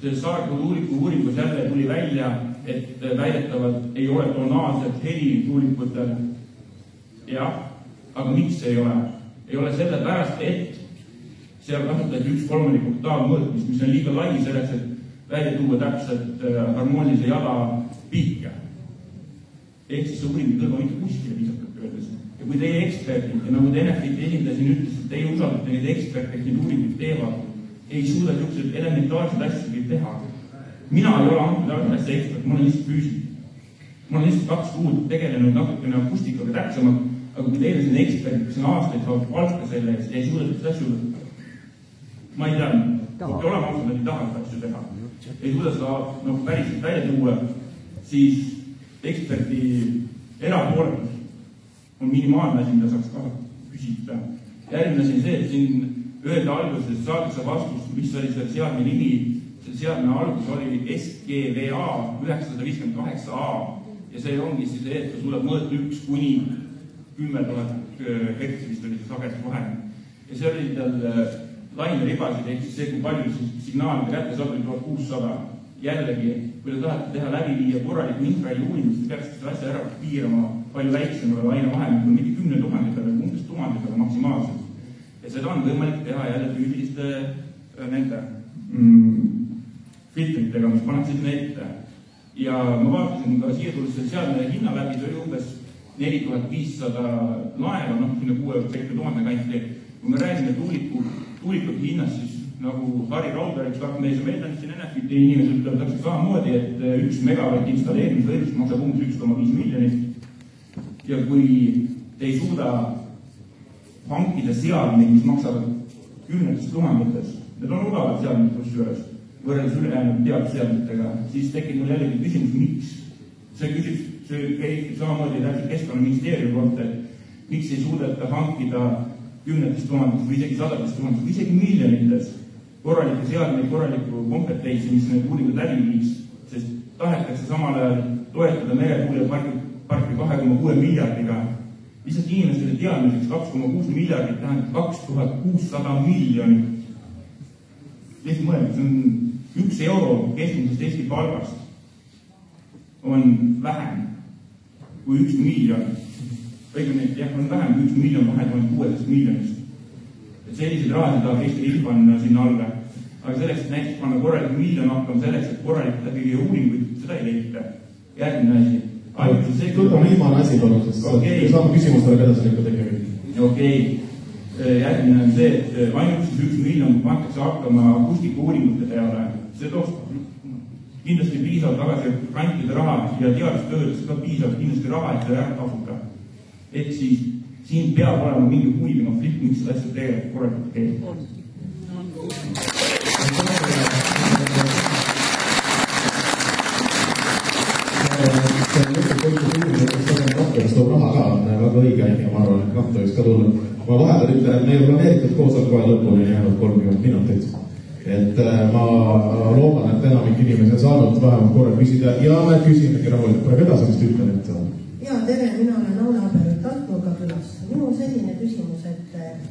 See Saarde tuuliku uuringus jälle tuli välja, et väidetavalt ei ole tonaalset heli tuulikutel. Jah, aga miks ei ole? Ei ole sellepärast, et seal kasutati 1/3 oktaalmõõtmist, mis on liiga lai selleks, et välja tuua täpselt harmoonilise jala piike. Ehk siis see uuring ei kõlba mitte kuskile viisakalt öeldes. Ja kui teie eksperdid, ja nagu te Enefiti esindasin ütles, et teie usaldate neid eksperte, kes neid uuringuid teevad, ei suuda niisugused elementaarseid asjadegi teha. Mina ei ole antud asja ekspert, ma olen lihtsalt füüsik. Ma olen lihtsalt 2 kuud tegelenud natukene akustikaga täpsemalt, aga kui teile siin eksperdid, kes on aastaid saavad palka selle eest ja ei suuda seda asju, ma ei tea, kui olema ausalt, et ei taha seda asju teha. Ei suuda seda nagu päriselt välja tuua, siis eksperdi erapooletus on minimaalne asi, mida saaks ka küsida. Järgmine siin see, et siin öelda alguses saadakse vastus, mis oli selle seadme nimi. Selle seadme algus oli SGVA 958A ja see ongi siis see, et ta suudab mõõta 1 kuni 10 000 hertsi, vist oli see sagedusvahend. Ja see oli tal laineribasid, ehk siis see, kui palju signaalide kätte saab, oli 1600. Jällegi, kui te tahate teha läbi viia korraliku infraheli uurimist, siis peaks seda asja ära piirama palju väiksemale lainevahemikule, mitte 10 000 peale, umbes 1000 peale maksimaalselt. Ja seda on võimalik teha jälle füüsiliste nende filtritega, mis pannakse sinna ette. Ja ma vaatasin ka siia tulles selle seadme hinna läbi, see oli umbes 4500 laeva, sinna 6-7 kanti. Kui me räägime tuulikute hinnast, siis nagu Harri Raudveriks mees ja meil on siin Enefiti inimesed ütlevad täpselt samamoodi, et 1 megavati installeerimisvõimsus maksab umbes 1,5 miljonit. Ja kui te ei suuda hankida seadmeid, mis maksavad 10 000, need on odavad seadmed kusjuures, võrreldes ülejäänud teadusseadmetega, siis tekib mul jällegi küsimus, miks? See käib samamoodi täpselt Keskkonnaministeeriumi kohta, et miks ei suudeta hankida 10 000 või isegi 100 000 või isegi miljonites korralikke seadmeid, korralikku kompetentsi, mis need uuringud läbi viis, sest tahetakse samal ajal toetada meretuuleparki 2,6 miljardiga. Lihtsalt inimestele teadmiseks 2,6 miljardit tähendab 2600 miljonit. Lihtsalt mõelda, see on 1 euro keskmisest Eesti palgast on vähem kui 1 miljon. Õigemini, jah, on vähem kui 1 miljon 2600 miljonist. Et sellised rahad tahab Eesti riik panna sinna alla. Aga selleks, et näiteks panna korralik miljon hakkama selleks, et korralikult läbi viia uuringuid, seda ei leita. Järgmine asi. Kõlbame viimane asi palun, sest saame küsimustele edasi lõika tegema. Okei. Järgmine on see, et ainult 1 miljon pannakse hakkama akustika uuringute peale. See tooks kindlasti piisavalt tagasi grantide raha ja teadustöödest ka piisavalt kindlasti raha, et seda ära tasuda. Ehk siis siin peab olema mingi huvide konflikt, miks seda asja tegelikult korralikult teeb. Kas toob raha ka, on väga õige ja ma arvan, et tohiks ka tulla. Ma vahepeal ütlen, et meil on planeeritud koosolek kohe lõpuni jäänud 30 minutit. Et ma loodan, et enamik inimesi on saanud vähemalt korra küsida ja me küsimegi rahulikult korraga edasi, mis te ütlen, et ja tere, mina olen Aula Aberut Tartnurga külast. Minu on selline küsimus, et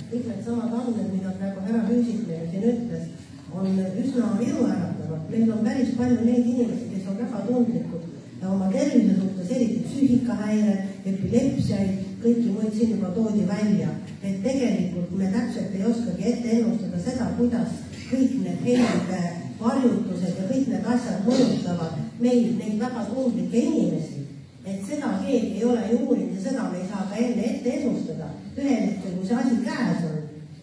kõik need samad andmed, mida praegu härra Rüüsik meile siin ütles, on üsna iruäratavad. Meil on päris palju neid inimesi, kes on väga tundlikud ja oma tervise suhtes, eriti psüühikahäire, epilepsiaid, kõiki muid siin juba toodi välja. Et tegelikult me täpselt ei oskagi ette ennustada seda, kuidas kõik need helide varjutused ja kõik need asjad mõjutavad meil neid väga tundlikke inimesi. Et seda keegi ei ole juurinud ja seda me ei saa ka enne ette ennustada. Ühel hetkel, kui see asi käes on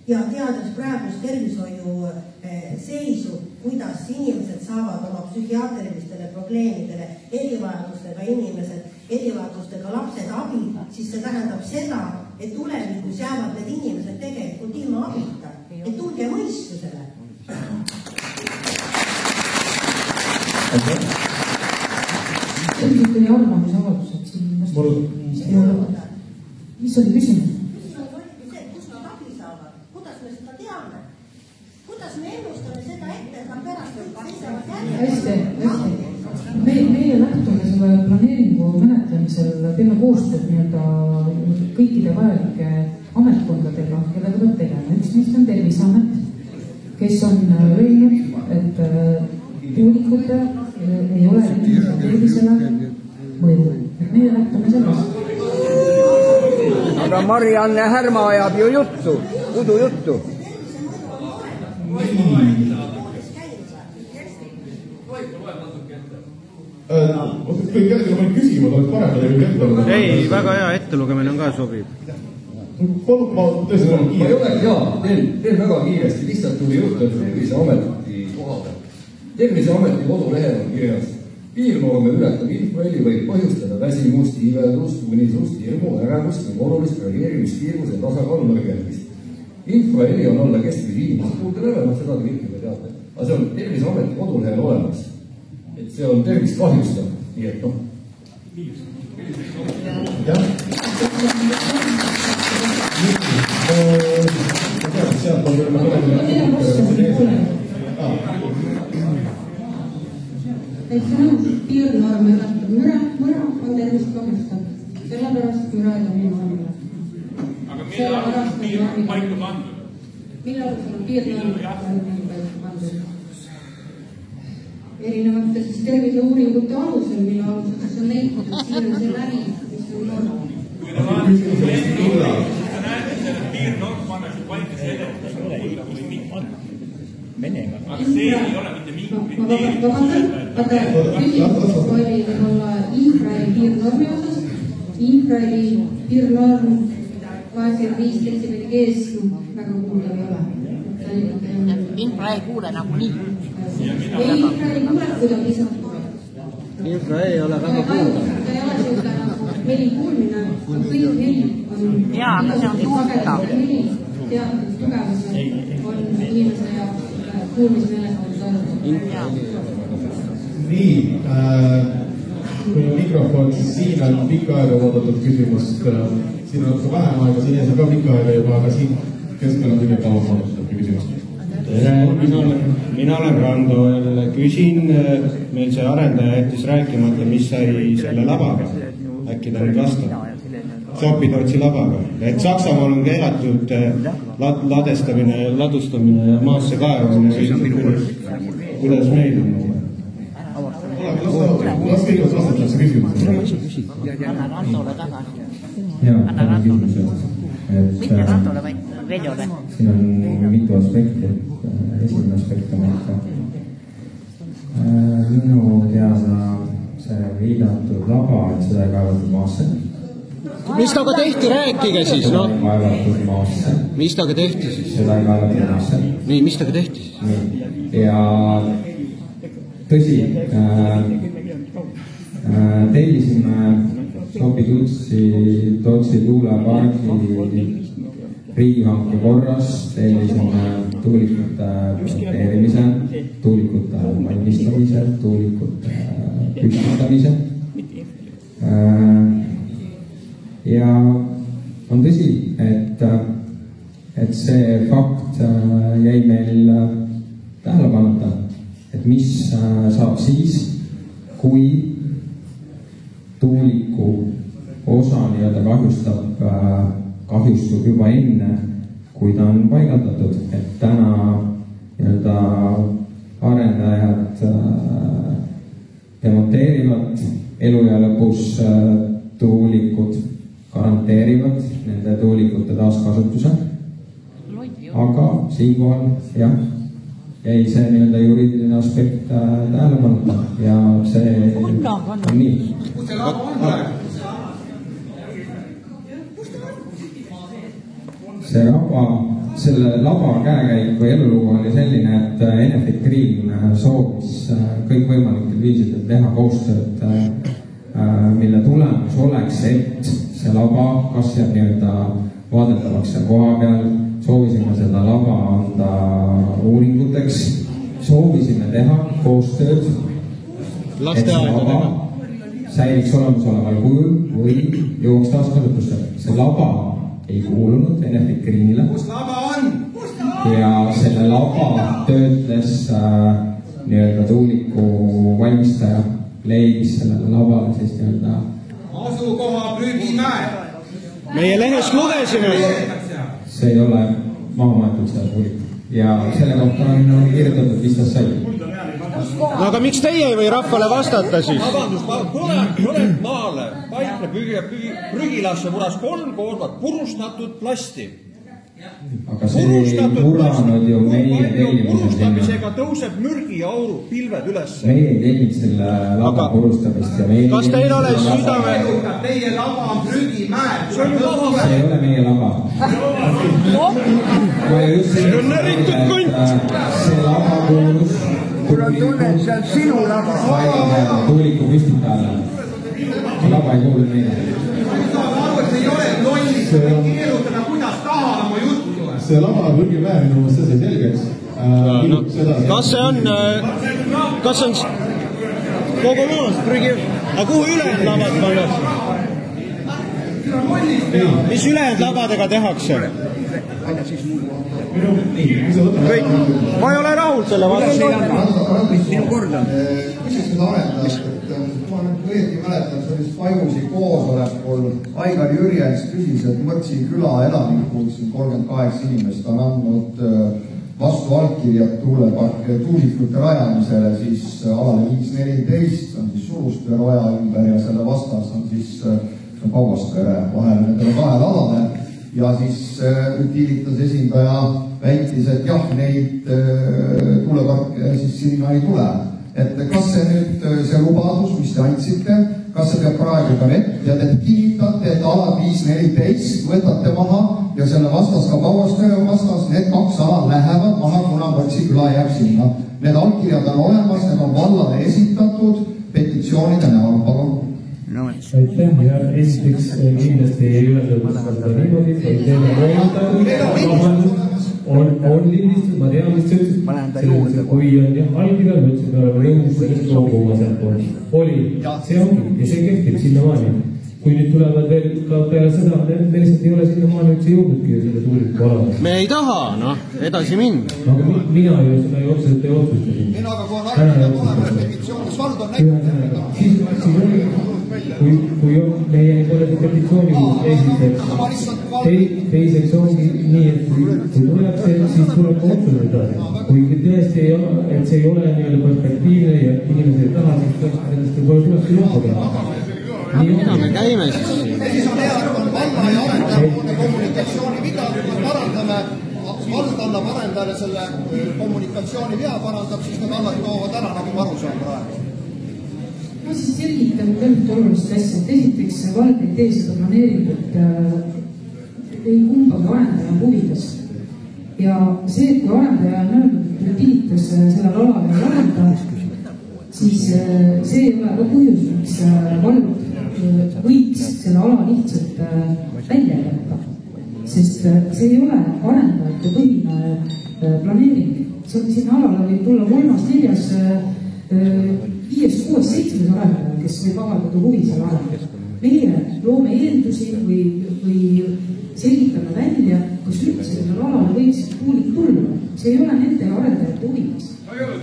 ja teades praegust tervishoiu seisu, kuidas inimesed saavad oma psühhiaatrilistele probleemidele, erivajadustega inimesed, erivajadustega lapsed abi, siis see tähendab seda, et tulevikus jäävad need inimesed tegelikult ilma abita. Et tulge mõistusele. Ilmselt oli arvamusavaldused siin. Mis oli küsimus? Küsimus oligi see, kus nad abi saavad. Kuidas me seda teame? Kuidas me ennustame seda ette, et nad pärast seisavad järjest? Hästi. Meie lähtume selle planeeringu menetlemisel teeme koostööd kõikide vajalike ametkondadega, kellega peab tegema. Üks neist on Terviseamet, kes on öelnud, et tuulikute ei ole inimese tervisele mõju. Meie lähtume sellest. Aga Marianne Härma ajab ju juttu, udujuttu. Kui kellelgi on küsimus, oleks parem ette lugeda. Ei, väga hea ettelugemine on ka sobib. Ma tõesti olen kiire. Ma ei ole hea, teen väga kiiresti, lihtsalt tuli juttu Terviseameti koha peal. Terviseameti kodulehel on kirjas. Piirnorme ületav infraheli võib põhjustada väsimust, iiveldust, unisust, hirmu, ärevust ning olulist reageerimiskiirguse ja tasakaalu nõrgemist. Infraheli on alla keskmise inimese puude level, seda te kõik juba teate. Aga see on Terviseameti kodulehel olemas. Et see on tervist kahjustav, nii et noh. Et see on piirnorme ületav müra on tervist kahjustav. Sellepärast müra ei tohi normile. Aga mille alusel piirnorm paika pandud? Mille alusel on piirnorm paika pandud? Erinevate siis terviseuuringute alusel, mille alusel see on leitud, et siin on see läbi, mis on norm. Kui te vaadate, siis te näete, et piirnorm pannakse paika selle, kus on puudutus mitte. Aga see ei ole mitte mingi kriteerium. Aga küsimus oli võib-olla infraheli piirnormi osas. Infraheli piirnorm 85 detsibelli G-s väga kuuldav ei ole. Infra ei kuule nagu nii. Infra ei kuule, kui ta pisat kuule. Infra ei ole väga kuuldav. Ta ei ole seda heli kuulmine, on kõik heli. Jaa, aga see on tuultav. Teatud tugevus on inimese jaoks kuulmismeelekond toimub. Nii, kui on mikrofon, siis siin on pikka aega oodatud küsimust. Siin on ka vähem aega, siin ees on ka pikka aega juba, aga siin keskel on kõige kauem oodatud küsimust. Mina olen Rando, küsin, meil see arendaja jättis rääkimata, mis sai selle labaga. Äkki ta nüüd vastab. Sopitootsi labaga. Et Saksamaal on keelatud ladestamine, ladustamine ja maasse kaevamine. Kuidas meil on? Las kõigepealt vastatakse küsimusele. Anna Randole tagasi. Anna Randole. Mitte Randole, vaid Veljole. Siin on mitu aspekti. Esimene aspekt on, et minu teada see viidatud laba, et seda ei kaevatud maasse. Mis taga tehti, rääkige siis, no? Kaevatud maasse. Mis taga tehti siis? Seda ei kaevatud maasse. Nii, mis taga tehti siis? Ja tõsi, tellisime Sopi-Tootsi tuulepargi riigihanke korras, tellisime tuulikute projekteerimise, tuulikute valmistamise, tuulikute püstitamise. Ja on tõsi, et see fakt jäi meil tähelepanuta, et mis saab siis, kui tuuliku osa nii-öelda kahjustub juba enne, kui ta on paigaldatud, et täna nii-öelda arendajad demonteerivad eluea lõpus tuulikud, garanteerivad nende tuulikute taaskasutuse, aga siinkohal jah, jäi see nii-öelda juriidiline aspekt tähelepanuta ja see on nii. Kus see laba on praegu? See selle laba käekäik või elulugu oli selline, et Enefit Green soovis kõikvõimalikel viisidel teha koostööd, mille tulemus oleks, et see laba kas jääb nii-öelda vaadeldavaks koha peal, soovisime seda laba anda uuringuteks, soovisime teha koostööd, et see laba säiliks olemasoleval kujul või jõuaks taaskasutusse. See laba ei kuulunud Enefit Greenile. Kus laba on? Ja selle laba töötles nii-öelda tuuliku valmistaja leidis sellele lavale siis nii-öelda asukoha prügimäe. Meie lehest lugesime. See ei ole maha maetud seda tuulik. Ja selle kohta on kirjutatud, mis ta sai. No aga miks teie ei või rahvale vastata siis? Vabandust, tuled maale, paikne prügilasse muras 3 korda purustatud plasti. Aga see ei muranud ju meie tellimusel. Purustamisega tõuseb mürgi ja auru pilved üles. Meie ei tellid selle lava purustamist ja meie... Kas teil oleks südame... Teie lava on prügimäe. See ei ole meie lava. See on näritud kunt. See lava puurus... Mul on tunne, see on sinu lava. Tuuliku püstitajale. See lava ei kuulu meile. Ei ole lollis, keerutada, kuidas tahad oma juttu tule. See lava prügimäe minu mõttes see selgeks. Kas see on kogu maast prügi... Aga kuhu ülejäänud lavad pannakse? Mis ülejäänud labadega tehakse? Ma ei ole rahul selle vastuse. Minu kord on. Küsiks nüüd arendajast, ma nüüd õieti mäletan, see oli Pajusi koosolekul Aigar Jürjens küsis, et Mõrtsi küla elanikud, 38 inimest on andnud vastu allkirjad tuulikute rajamisele siis alale 514, on siis Suruste roja ümber ja selle vastas on siis Pauaspere vahel nendele 2 alale ja siis Utilitas esindaja väitis, et jah, neid tuuleparke siis sinna ei tule. Et kas see nüüd see lubadus, mis te andsite, kas see peab praegu ka vett ja te kinnitate, et ala 514 võtate maha ja selle vastas ka Pauastöö vastas, need 2 ala lähevad maha, kuna Mõrtsi küla jääb sinna. Need allkirjad on olemas, need on vallale esitatud petitsioonide näol, palun. Aitäh, ja esiteks kindlasti ei öeldud seda niimoodi, et teeme on lindistus, ma tean, mis ütles, kui on allkirjad, ma ütlesin, me oleme jõudnud sellest looguma sealt oli, see ongi ja see kehtib sinnamaani. Kui nüüd tulevad veel ka peale seda, me lihtsalt ei ole sinnamaani üldse jõudnudki selle tuuliku alale. Me ei taha, edasi minna. Aga mina ju seda otseselt ei otsustasin. Mina aga kui on allkirjad olemas petitsioonis, vald on näinud. Kui meie pole see petitsiooni esiteks, teiseks ongi nii, et kui tuleb see, siis tuleb ka otsus edasi. Kui tõesti ei ole, et see ei ole nii-öelda perspektiivne ja inimesed ei taha, siis sellest võib-olla tulebki lõpuga. Mida me käime siis siin? Siis on hea, et on valla ja arendajapoolne kommunikatsiooni viga, kui me parandame, vald annab arendajale selle kommunikatsiooni vea parandab, siis need allad toovad ära, nagu ma aru saan praegu. Ma siis selgitan tõelt olulist asja, et esiteks vald ei tee seda planeeringut ei kumbagi arendaja huvides. Ja see, et kui arendaja on öelnud, et Utilitas sellel alal ei arenda, siis see ei ole ka põhjus, miks vald võiks selle ala lihtsalt välja jätta. Sest see ei ole arendajate põhine planeering. Sinna alal oli tulla 3., 4., 5., 6., 7. arendaja, kes võib avaldada huvi seal arendada. Meie loome eeldusi või selgitame välja, kus üldse sellel alale võiks tuulik tulla. See ei ole nende arendajate huvides.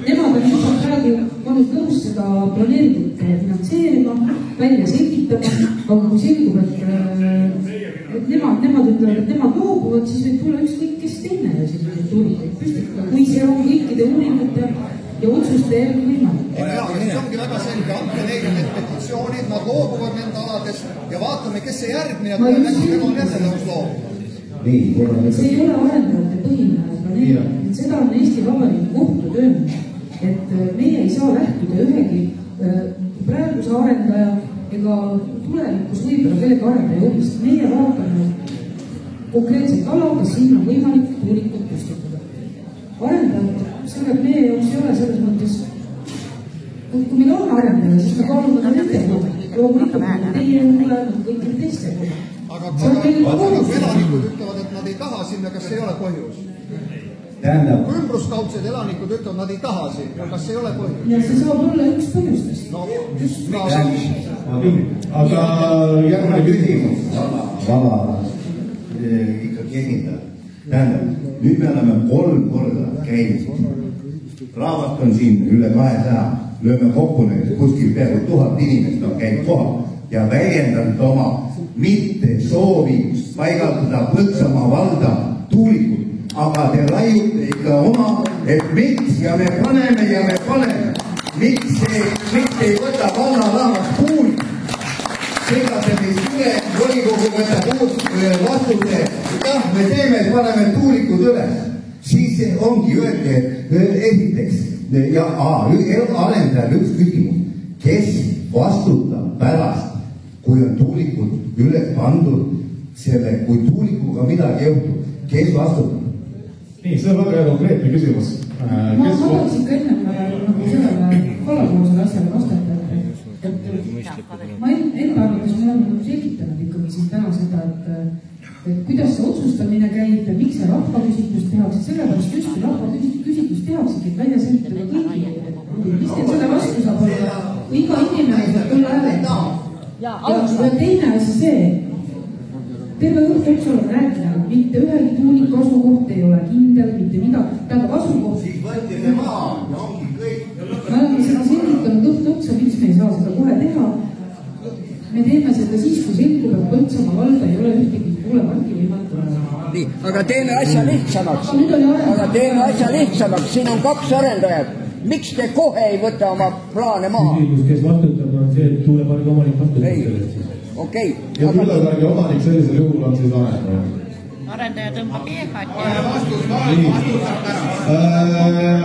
Nemad on lihtsalt praegu olnud nõus seda planeeringut finantseerima, välja selgitama, aga kui selgub, et nemad ütlevad, et nemad loobuvad, siis võib tulla ükskõik kes teine ja selline tuulikuid püstitada, kui see on kõikide uuringute ja otsuste järgi võimalik. See ongi väga selge, andke neile need petitsioonid, nad loobuvad nende aladest ja vaatame, kes see järgmine ja tuleb äkki tema on jälle nõus loobuma. See ei ole arendajate põhine planeering, seda on Eesti Vabariigi kohtud öelnud, et meie ei saa lähtuda ühegi praeguse arendaja ega tulevikus võib-olla kellegi arendaja huvist. Meie vaatame konkreetselt ala, kas siin on võimalik tuulikut püstitada. Arendajad, selle meie jaoks ei ole selles mõttes, kui meil on arendaja, siis me kaalume ka nende huve. Loomulikult teie huve, kõikide teiste huve. Aga elanikud ütlevad, et nad ei taha sinna, kas ei ole põhjus? Kui ümbruskaudsed elanikud ütlevad, nad ei taha sinna, kas ei ole põhjus? Ja see saab olla üks põhjustest. Aga järgmine küsimus. Vaba ikkagi esindab. Tähendab, nüüd me oleme 3 korda käinud. Raamat on siin üle 200. lööme kokku nüüd kuskil peaaegu 1000 inimest on käinud kohal ja väljendanud oma mitte soovi paigaldada Põltsamaa valda tuulikut, aga te laiute ikka oma, et miks ja me paneme. Miks ei võta valla rahvas tuulikut? Seega see meist üle, volikogu võtab vastuse, jah, me teeme, paneme tuulikud üles. Siis ongi öelge, esiteks, ja arendajal üks küsimus, kes vastutab pärast, kui on tuulikud üles pandud selle, kui tuulikuga midagi juhtub, kes vastutab? Nii, see on väga konkreetne küsimus. Ma tahaksin ka enne sellele kallapoolsele asjale vastata, ma enda arvates me oleme selgitanud ikkagi siin täna seda, et kuidas see otsustamine käib ja miks see rahvaküsitlus tehakse, sellepärast just rahvaküsitlus tehaksegi, et välja selgitada kõigi, mis teil selle vastu saab olla, kui iga inimene saab tulla hääletama. Ja teine asi see, terve õhtu üks oleme rääkinud, mitte ühegi tuuliku asukoht ei ole kindel, mitte midagi, tähendab asukoht. Siis võtime maa, ja ongi kõik. Me oleme seda selgitanud õhtu otsa, miks me ei saa seda kohe teha. Me teeme seda siis, kui selgub, et Põltsamaa valda ei ole ühtegi tuuleparki võimalik olla. Nii, aga teeme asja lihtsamaks. Siin on 2 arendajat. Miks te kohe ei võta oma plaane maha? Küsimus, kes vastutab, on see, et tuulepargi omanik vastutab sellest. Okei. Ja tuulepargi omanik sellisel juhul on siis arendaja. Arendaja tõmbab eegat ja...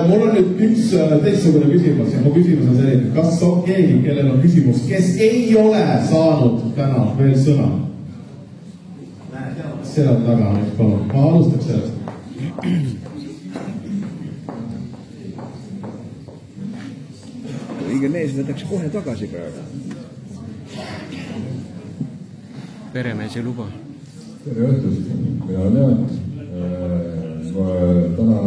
Mul on nüüd üks teistsugune küsimus ja mu küsimus on selline, kas on keegi, kellel on küsimus, kes ei ole saanud täna veel sõna? Seal taga nüüd, palun. Ma alustaks sellest. Õige mees võtaks kohe tagasi praegu. Peremees ei luba. Tere õhtust, mina olen Jaat. Ma täna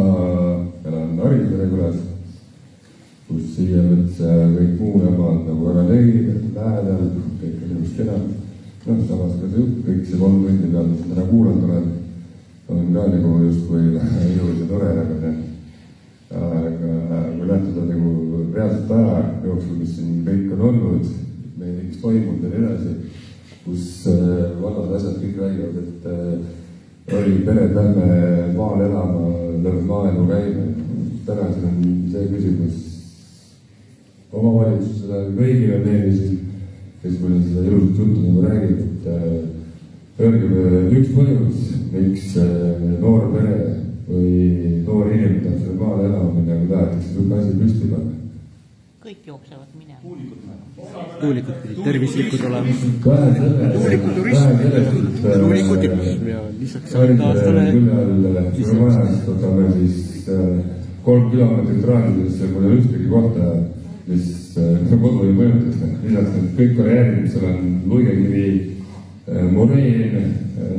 elan Haridere külas, kus siia üldse kõik muu jama on nagu väga lähedal, kõik on just kena. Samas ka see jutt, kõik see 3 tundi peal, mis täna kuulanud olen ka nagu justkui ilus ja tore, aga kui lähtuda nagu reaalselt aja jooksul, mis siin kõik on olnud, meil üks toimunud ja nii edasi, kus vallad asjad kõik räägivad, et oli pered lähme maal elama, lähme maaelu käime. Täna siin on see küsimus omavalitsusele, kõigile neile, kes mulle seda ilusat juttu nagu räägib, et öelge üks põhjus, miks noor pere või noor inimene tahab selle maal elama minna, kui tahetakse kõik asi püsti panna. Kõik jooksevad minema. Tuulikud pidid tervislikud olema. Tuulikud ja lisaks aastale võtame siis 3 kilomeetrit raadiusesse, kui on ühtegi kohta, mis kodu ei mõjutaks. Lisaks need kõik karjäärid, mis seal on Luigekivi, Moreen,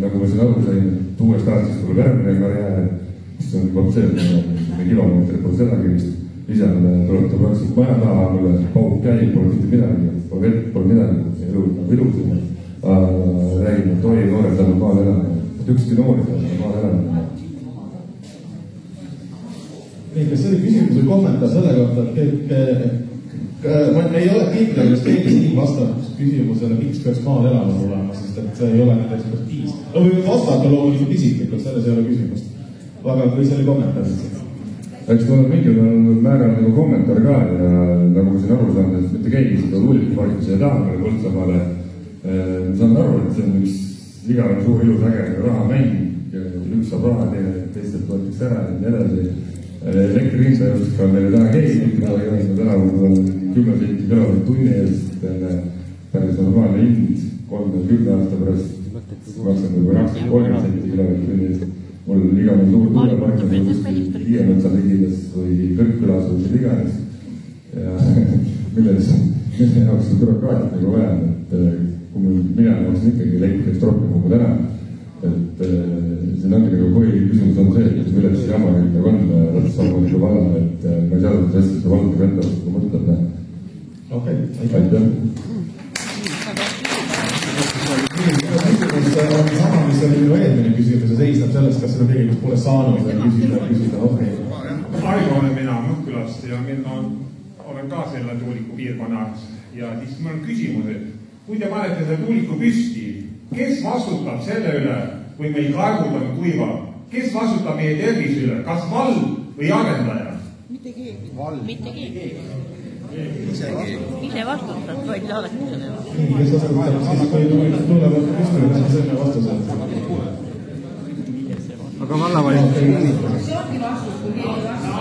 nagu ma siin aru sain, et uuest aastast tuleb järgmine karjäär, mis on kontseptne kilomeetrit pole seda kivist. Lisal tuleb ta praktiliselt maja taha, mulle pauk käib, pole mitte midagi, pole vett, pole midagi, elu on ilus. Räägime, et oi, noored saavad maal elama, et ükski noori saavad maal elama. Kas see oli küsimus või kommentaar selle kohta, et ma ei ole kindel, kas keegi siin vastab küsimusele, miks peaks maal elama tulema, sest et see ei ole nende ekspertiis. No võime vastata loomulikult isiklikult, selles ei ole küsimust. Aga kui see oli kommentaar, siis eks mul on mingil määral nagu kommentaar ka ja nagu ma siin aru saan, et mitte keegi seda tuulikuparkis ei taha meile Põltsamaale. Ma saan aru, et see on üks igavene suur ilus äge rahamäng, üks saab raha, teistelt võetakse ära ja nii edasi. Elektrihinda just ka meile täna keegi, täna on 10 senti kilovatt-tunni eest, päris normaalne hind, 30 aasta pärast maksan juba 30 senti kilovatt-tunni eest. Mul on igavene suur tuulepark, Liiemetsal ligides või Kõrkkülas või mida iganes. Ja mille jaoks on bürokraatiat nagu vaja, et kui mina maksin ikkagi elektrist rohkem kui täna, et siin ongi nagu põhiküsimus on see, et milles see jama kõik nagu on Põltsamaa vallal, et ma ei saa seda hästi see vald enda vastu mõtleda. Okei, aitäh. Küsimus on sama, mis oli minu eelmine küsimus ja seisneb sellest, kas seda tegelikult pole saanud ja küsida. Aigo olen mina Mõhkülast ja mina olen olen ka selle tuuliku piirkonnas ja siis mul on küsimus, et kui te panete selle tuuliku püsti, kes vastutab selle üle, kui meil kaevud on kuivad? Kes vastutab meie tervise üle? Kas vald või arendaja? Mitte keegi. Mitte keegi. Ise vastutad, vaid saadakse selle. Kes vastutab, siis kui tulevad küsimused, siis enne vastused. Aga vallavalitsuse kinnitab. See ongi vastus, kui keegi vastab.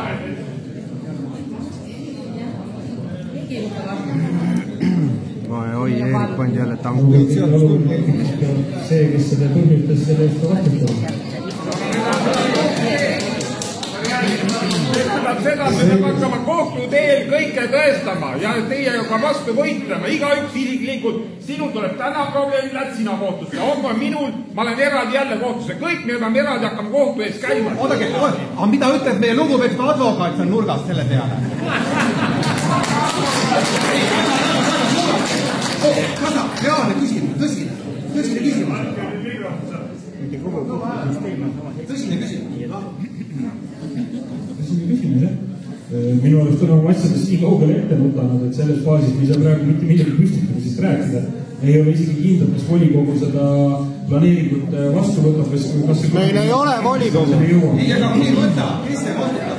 Keegi ei võta vastus. Oi, Eerik pandi jälle tangu. See, kes seda põhjustas, selle eest vastutab. Seda me peame hakkama kohtu teel kõike tõestama ja teie ka vastu võitlema. Igaüks isiklikult, sinul tuleb täna probleem, lähed sina kohtusse. Homme minul, ma olen eraldi jälle kohtusse. Kõik me peame eraldi hakkama kohtu ees käima. Oodake, aga mida ütleb meie lugupeetud advokaat seal nurgas selle peale? Kasa, reaalne küsimus, tõsine küsimus. Tõsine küsimus. Minu arust on oma asjadest nii kaugele ette võtanud, et selles faasis me ei saa praegu mitte midagi püstitamisest rääkida. Ei ole isegi kindlalt, kas volikogu seda planeeringut vastu võtab. Meil ei ole volikogu. Ei, aga kui võta, kes see vastutab?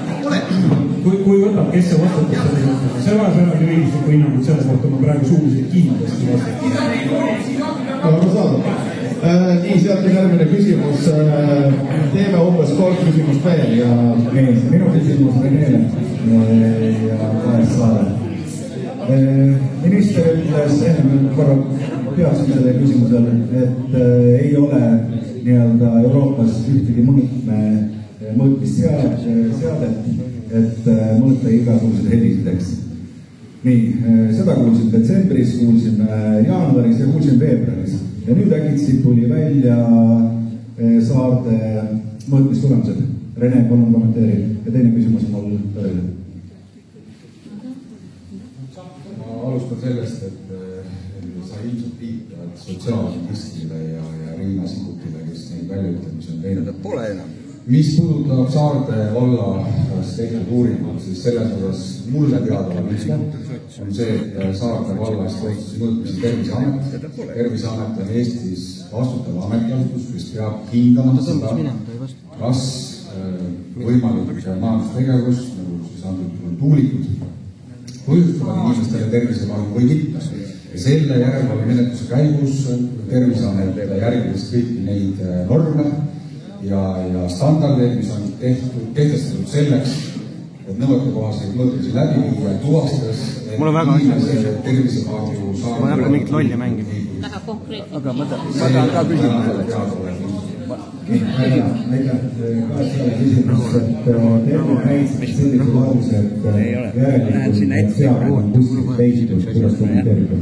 Kui võtab, kes see vastutab? See vajab ära juriidislikku hinnangut selle kohta, ma praegu suuliselt kindlasti vastutab. Aga saada. Nii, sealt on järgmine küsimus. Teeme umbes 3 küsimust veel ja minu küsimus Renele ja Kaes Saare. Minister ütles enne korra peaksin selle küsimusel, et ei ole nii-öelda Euroopas ühtegi mõõtmisseadet, et mõõta igasugused helisideks. Nii, seda kuulsin detsembris, kuulsin jaanuaris ja kuulsin veebruaris. Ja nüüd äkitsi tuli välja saarte mõõtmistulemused. Rene, palun kommenteeri. Ja teine küsimus on mul Tõrile. Ma alustan sellest, et sa ilmselt viitad sotsiaalministrile ja Riina Sikkutile, kes neid väljaütlemisi on teinud. Pole enam. Mis puudutab Saarde vallas tehtud uuringut, siis selles osas mulle teadaval info on see, et Saarde vallas teostas mõõtmisi Terviseamet. Terviseamet on Eestis vastutav ametiasutus, kes peab hindama seda, kas võimalik majandustegevus, nagu siis antud tuulikud, põhjustavad inimestele tervisekahju või mitte. Selle järelevalvemenetluse käigus Terviseamet järgides kõiki neid norme ja standardeid, mis on kehtestatud selleks, et nõuetekohaseid mõõtmisi läbi viia ja tuvastas, et inimese tervisekahju saab... Ma ei hakka mingit lolli mängima. Väga konkreetne. Aga ma tahan ka küsimusele. Aitäh, ka selle küsimus, et teeme näiteks sellise lause, et järelikult seab kuskil teisitud, kuidas kommenteerida.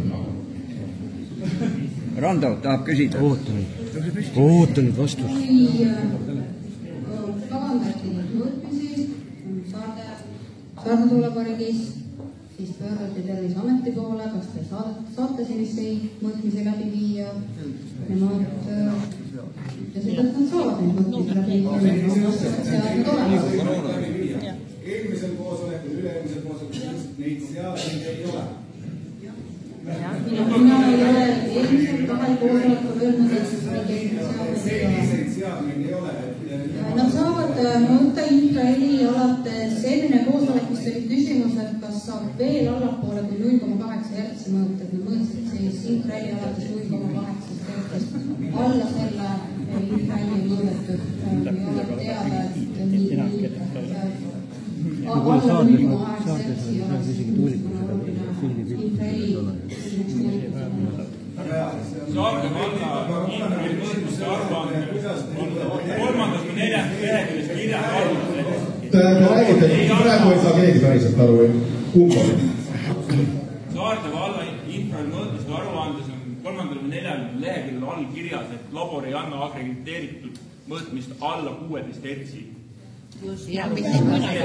Rando tahab küsida. Oota nüüd vastus. Kui kavandati mõõtmisi Saarde tuulepargis, siis pöördati Terviseameti poole, kas te saate selliseid mõõtmisi läbi viia. Nemad ütlesid, et nad saavad neid mõõtmisi läbi viia. Eelmisel koosolekul, üle-eelmisel koosolekul neid seadmeid ei ole. Mina ei ole eelmisel kahel koosolekul öelnud, et selliseid seadmeid ei ole. Nad saavad mõõta infraheli alates eelmine koosolek, mis oli küsimus, et kas saab veel allapoole kui 0,8 hertsi mõõta, et nad mõõtsid siis infraheli alates 0,8 hertsist. Alla selle infraheli mõõdetud ei ole teada, et nii alla 0,8 hertsi oleks infraheli Saarde valla infraheli mõõtmiste aruande on 3. või 4. leheküljes kirjas arvutused. Te räägite, praegu ei saa keegi päriselt aru, kumb on? Saarde valla infraheli mõõtmiste aruandes on 3. või 4. leheküljel all kirjas, et labor ei anna akrediteeritud mõõtmist alla 16 hertsi. Ja mis siis korduvalt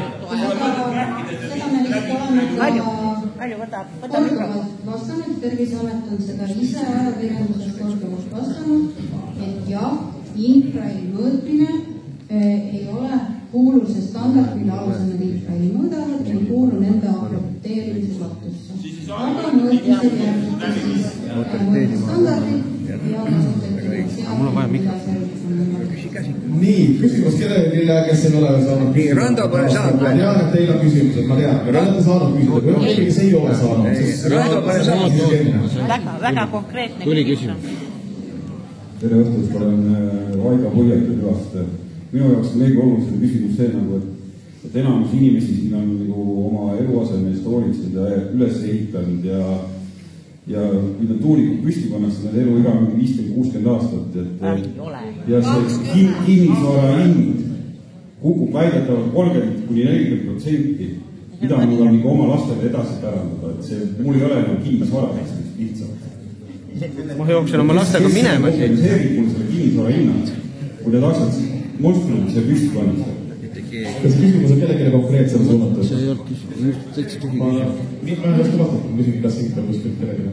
vastanud, Terviseamet on seda ise ajakirjanduses korduvalt vastanud, et jah, infraheli mõõtmine ei ole kuulu see standard, mille alusel nad infraheli mõõdavad, ei kuulu nende akrediteerimise staatusse. aga mõõtmised järgitakse standardid ja mul on vaja nii, küsimus kellelegi, kes ei ole saanud küsimus. Rando pole saanud. Ma tean, et teil on küsimused, ma tean. Te olete saanud küsimused, või on keegi, kes ei ole saanud? Rando pole saanud. Väga konkreetne küsimus. Tere õhtust, olen Aiga Põhjakülast. Minu jaoks on kõige olulisem küsimus see, et enamus inimesi siin on oma eluasemest hoolitsenud ja üles ehitanud ja kui ta tuuliku püsti pannakse, need eluiga on 50-60 aastat, ja see kinnisvara hind kukub väidetavalt 30-40%, mida mul on oma lastele edasi pärandada, et see, mul ei ole enam kinnisvara lihtsalt. Ma jooksen oma lastega minema. See on selle kinnisvara hinnad, kui need asjad mustnud, see püsti pannakse. Kas küsimus on kellelegi konkreetsele suunatud? See ei olnud küsimus. Ma ei oska vastata, ma küsin, kas ikka kuskilt kellelegi.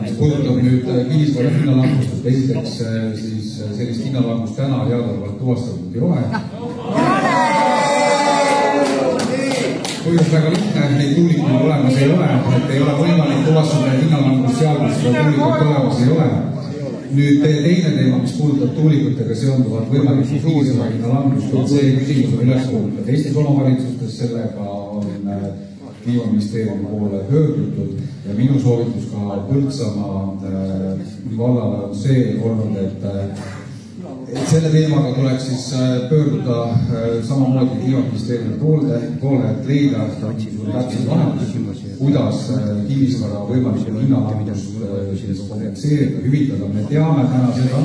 Mis puudutab nüüd kinnisvara hinnalangust, et esiteks siis sellist hinnalangust täna teadavalt tuvastatud ei ole. Põhjus väga lihtne, neid tuulikuid olemas ei ole, et ei ole võimalik tuvastada hinnalangust seal, kus seda tuulikut olemas ei ole. Nüüd teine teema, mis puudutab tuulikutega seonduvat võimalik kinnisvara hinnalangust, see küsimus on üles kuulutud. Eestis omavalitsustes sellega on Kliimaministeeriumi poole pöördutud ja minu soovitus ka Põltsamaa vallale on see olnud, et selle teemaga tuleks siis pöörduda samamoodi Kliimaministeeriumi poole, et leida täpselt lahendusi, kuidas kinnisvara võimalikku hinnalangust kompenseerida, hüvitada. Me teame täna seda,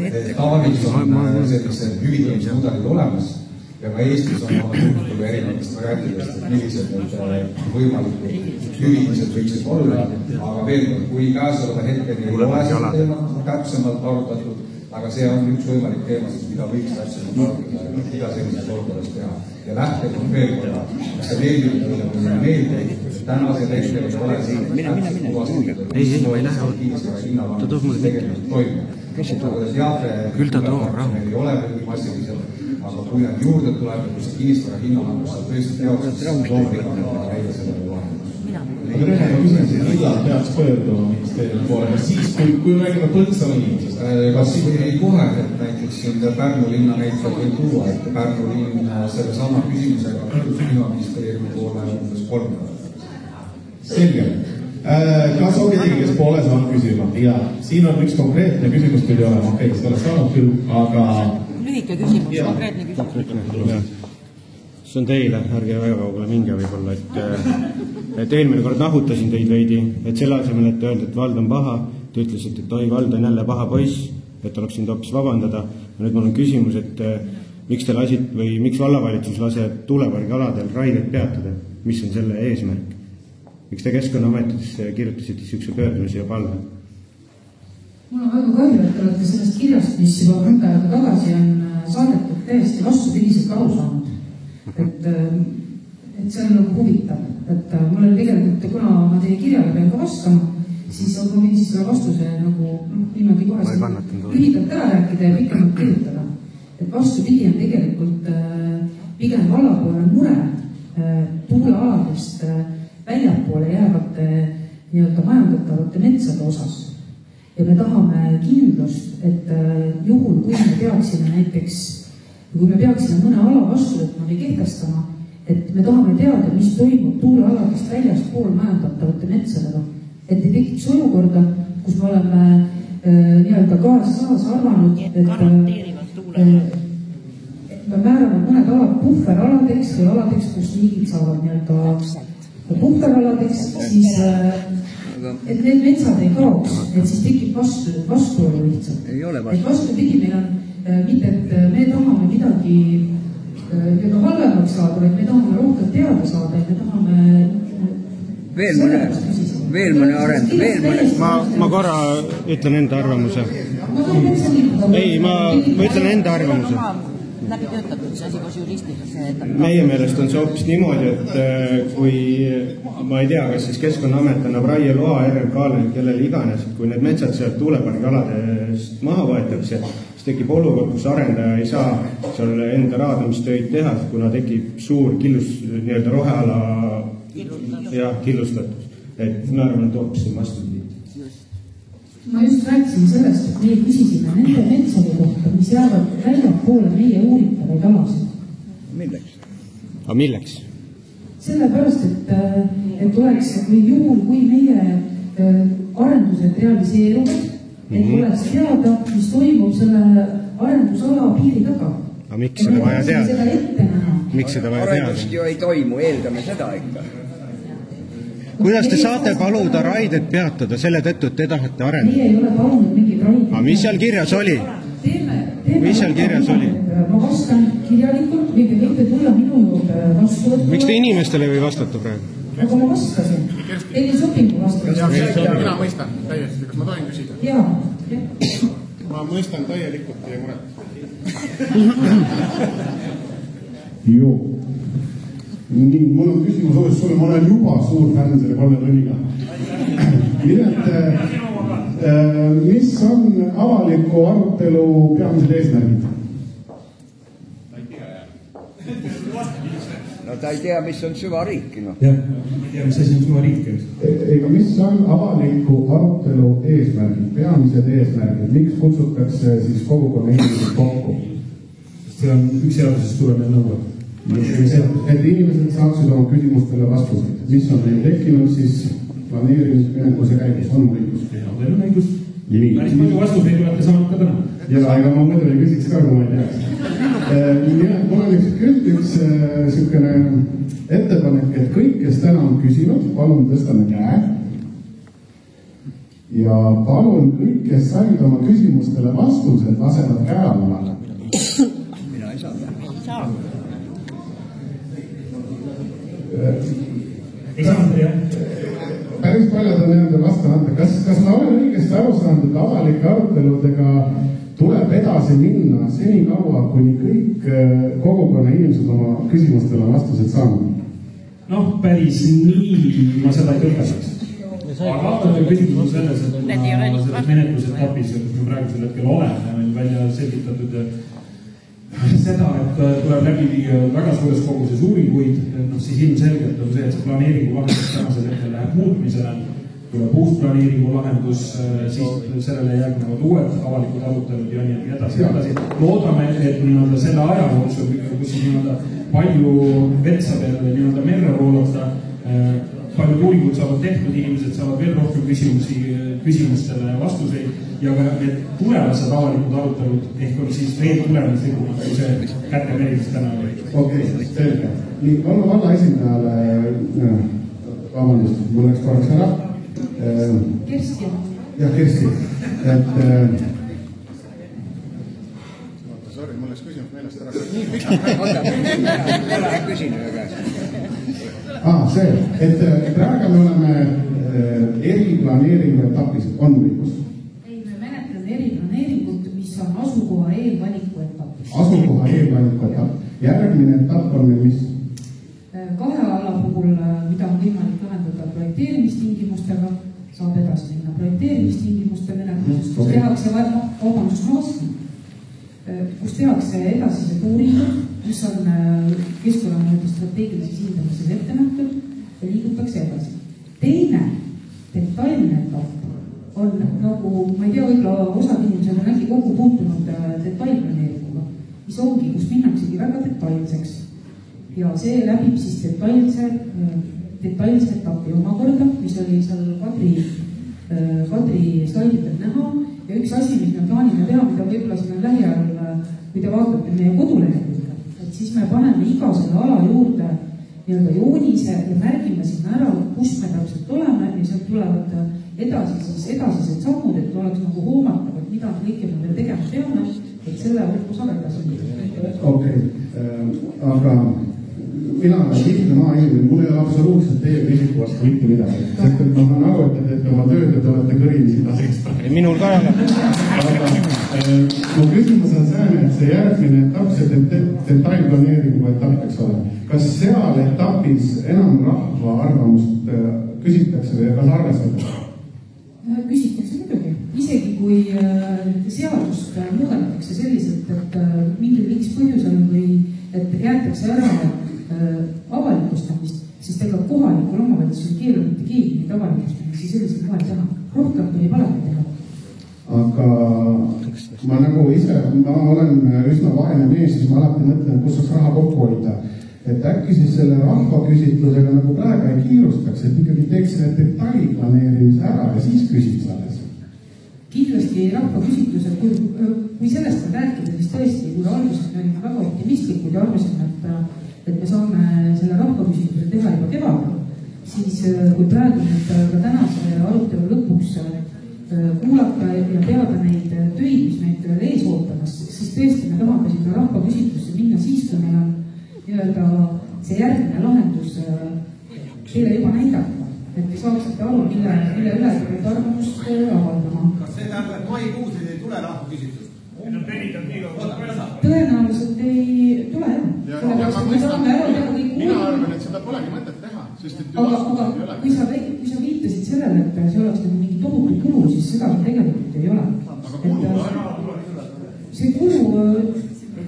et Taanis on sellised hüvitamismudelid olemas ja ka Eestis on olnud erinevatest variantidest, et millised need võimalikud hüvitised võiksid olla, aga veel kord, kui käesoleva hetkeni ei ole seda teemat täpsemalt arutatud, aga see on üks võimalik teema, mida võiks täpsemalt arutada, mida sellises olukorras teha. Ja lähtelikult veel korda, kas see meeldib või meeldib, tänase hetkel ei ole siin täpselt kuvastatud, mis kinnisvara hinnalangust tegelikult toimub. Küll ta toob rahu. Meil ei ole veel massiliselt, aga kui nad juurde tuleb, kui see kinnisvara hinnalangust saab tõesti teoks, siis loomulikult leida sellele lahendus. Aga Rene, ma küsin siin, millal peaks pöörduma ministeeriumi poole, kas siis, kui räägime Põltsamaa inimesest? Kas ei kohe, et näiteks Pärnu linna näitab või tuua, et Pärnu linn selle sama küsimusega Kliimaministeeriumi poole umbes 3 nädalat. Selge. Kas on keegi, kes poole saanud küsima? Ja siin on üks konkreetne küsimus pidi olema, okei, seda oleks saanud küll, aga... Lühike küsimus, konkreetne küsimus. See on teile, ärge väga kaugele minge võib-olla, et eelmine kord nahutasin teid veidi, et selle asemel, et öelda, et vald on paha, te ütlesite, et oi, vald on jälle paha poiss, et oleks nüüd hoopis vabandada. Ja nüüd mul on küsimus, et miks te lasid või miks vallavalitsus laseb tuulepargi aladel raided peatada? Mis on selle eesmärk? Miks te Keskkonnaametis kirjutasite siukse pöördumise ja palve? Mul on väga kahju, et te olete sellest kirjast, mis juba mõnda aega tagasi on saadetud täiesti vastupidiselt aru saanud. Et see on nagu huvitav, et mul oli tegelikult, kuna ma teie kirjale pean ka vastama, siis on võin siis selle vastuse nagu niimoodi kohe lühidalt ära rääkida ja pikemalt kirjutada. Et vastupidi on tegelikult pigem vallapoole mure tuulealadest väljapoole jäävate nii-öelda majandatavate metsade osas. Ja me tahame kindlust, et juhul, kui me peaksime näiteks kui me peaksime mõne ala vastu võtma või kehtestama, et me tahame teada, mis toimub tuulealadest väljaspool majandatavate metsadega. Et ei tekiks olukorda, kus me oleme nii-öelda kaasas arvanud, et me määrame mõned alad puhveraladeks või aladeks, kus liigid saavad nii-öelda puhveraladeks, siis et need metsad ei kaoks, et siis tekib vastuolu lihtsalt. Et vastupidi, meil on mitte, et me tahame midagi halvemaks saada, vaid me tahame rohkem teada saada, et me tahame veel mõne arend. Ma korra ütlen enda arvamuse. Ei, ma ütlen enda arvamuse. Läbi töötatud see asi koos juristiga. Meie meelest on see hoopis niimoodi, et kui ma ei tea, kas siis Keskkonnaamet annab raieloa RMK-le kellele iganes, kui need metsad sealt tuulepargi aladest maha võetakse, siis tekib olukord, kus arendaja ei saa seal enda raadamistöid teha, kuna tekib suur nii-öelda roheala killustatus. Et ma arvan, et hoopis see vastupidi. Ma just rääkisin sellest, et meie küsisime nende metsade kohta, mis jäävad väljapoole meie uuritavaid alasid. Milleks? Aga milleks? Sellepärast, et oleks juhul, kui meie arendused realiseeruvad, et oleks teada, mis toimub selle arendusala piiri taga. Aga miks seda vaja teada? Miks seda vaja teada? Arendust ju ei toimu, eeldame seda ikka. Kuidas te saate paluda raidet peatada selle tõttu, et te tahate arendada? Meie ei ole palunud mingi raidet. Aga mis seal kirjas oli? Mis seal kirjas oli? Ma vastan kirjalikult, võite tulla minu juurde vastu. Miks te inimestele või vastata praegu? Aga ma vastasin. Teil sopingu vastasin. Mina mõistan täiesti, kas ma tohin küsida? Jaa. Ma mõistan täielikult teie muret. Joo. Nii, mul on küsimus hoopis sulle, ma olen juba suur fänn selle 3 tunniga. Mis on avaliku arutelu peamised eesmärgid? No ta ei tea, mis on süvariik. Jah, ei tea, mis asi on süvariik. Ega mis on avaliku arutelu eesmärgid, peamised eesmärgid? Miks kutsutakse siis kogukonna inimesed kokku? See on üks seadusest tulenev nõue. Et inimesed saaksid oma küsimustele vastuseid. Mis on neil tekkinud siis planeerimismenetluse käigus? On õigus? Teil on õigus. Päris palju vastuseid olete saanud ka täna. Ja ega ma muidu ei küsiks ka, kui ma ei teaks. Mul on üks sükene ettepanek, et kõik, kes täna on küsinud, palun tõstame käe. Ja palun kõik, kes said oma küsimustele vastused, lasevad käe alla. Mina ei saa. Ei saanud, jah. Päris paljud on jäänud vastamata. Kas ma olen õigesti aru saanud, et avalike aruteludega tuleb edasi minna seni kaua, kuni kõik kogukonna inimesed oma küsimustele vastused saanud? Noh, päris nii ma seda ei tõlkasaks. Aga küsimus on selles, et selles menetlusetapis, kus me praegusel hetkel oleme, on välja selgitatud seda, et tuleb läbi viia väga suures koguses uuringuid, siis ilmselgelt on see, et see planeeringu lahendus tänasel hetkel läheb muutmisele, tuleb uus planeeringu lahendus, siis sellele järgnevad uued avalikud arutelud ja nii edasi. Loodame, et selle aja jooksul, kus palju vetsa peale merre voolata, paljud uuringud saavad tehtud, inimesed saavad veel rohkem küsimustele vastuseid ja ka need tulevased avalikud arutelud ehk on siis veel tulemuslikumad, kui see kätemeri, mis täna oli. Okei, selge. Nii, palun valla esindajale, vabandust, mul läks korraks ära. Kersti. Jah, Kersti. Sorry, mul läks küsimus meelest ära. Nii pikalt. Ma lähen küsin ühe käest. See, et praegu me oleme eriplaneeringu etapis, on õigus? Ei, me menetleme eriplaneeringut, mis on asukoha eelvaliku etapis. Asukoha eelvaliku etapp. Järgmine etapp on meil mis? 2 ala puhul, mida on võimalik lahendada projekteerimistingimustega, saab edasi minna projekteerimistingimuste menetlusest, kus tehakse kus tehakse edasised uuringud, mis on keskkonnamõjude strateegilises hindamises ette nähtud ja liigutakse edasi. Teine detailne etapp on nagu, ma ei tea, võib-olla osad inimesed on äkki kokku puutunud detailplaneeringuga, mis ongi, kus minnaksegi väga detailseks ja see läbib siis detailse etappi omakorda, mis oli seal Kadri slaididel näha ja üks asi, mis me plaanime teha, mida võib-olla siin on lähiajal, kui te vaatate meie kodulehekülge, et siis me paneme iga selle ala juurde nii-öelda joonise ja märgime sinna ära, kus me täpselt oleme ja sealt tulevad edasised sammud, et oleks nagu hoomatav, et mida kõike me veel tegema peame, et selle hulku saab edasi minna. Okei, aga mina olen lihtne maainimene, mul ei ole absoluutselt teie isiku vastu mitte midagi. Sest et ma saan aru, et te teete oma tööd ja te olete kõrini seda seksta. Minul ka ei ole. Aga mu küsimus on selline, et see järgmine etapp, see detailplaneeringu etapp, eks ole. Kas seal etapis enam rahva arvamust küsitakse või kas arvestatakse? Küsitakse muidugi. isegi kui seadust muudetakse selliselt, et mingil X põhjusel või et jäetakse ära avalikustamist, siis ega kohalikul omavalitsusel keelab mitte keegi neid avalikustamisi sellisel moel teha. Rohkem kui valemi teha. Aga ma nagu ise, ma olen üsna vaene mees, siis ma alati mõtlen, kus saaks raha kokku hoida. Et äkki siis selle rahvaküsitlusega nagu praegu ei kiirustaks, et ikkagi teeks selle detailplaneerimise ära ja siis küsiks alles. Kindlasti rahvaküsitlused, kui sellest on rääkida, siis tõesti, kui alguses me olime väga optimistlikud ja arvasime, et me saame selle rahvaküsitluse teha juba kevadel, siis kui praegu nüüd ka tänase arutelu lõpuks kuulata ja teada neid töid, mis meid veel ees ootamas, siis tõesti me tahame sinna rahvaküsitlusse minna siis, kui meil on nii-öelda see järgmine lahendus teile juba näidata, et te saaksite aru, mille üle te arvamust avaldama. Kas see tähendab, et maikuus ei tule rahvaküsitlust? Tõenäoliselt ei tule jah. Mina arvan, et seda polegi mõtet teha, sest et aga kui sa viitasid sellele, et see oleks mingi tohutu kulu, siis seda tegelikult ei ole. See kulu,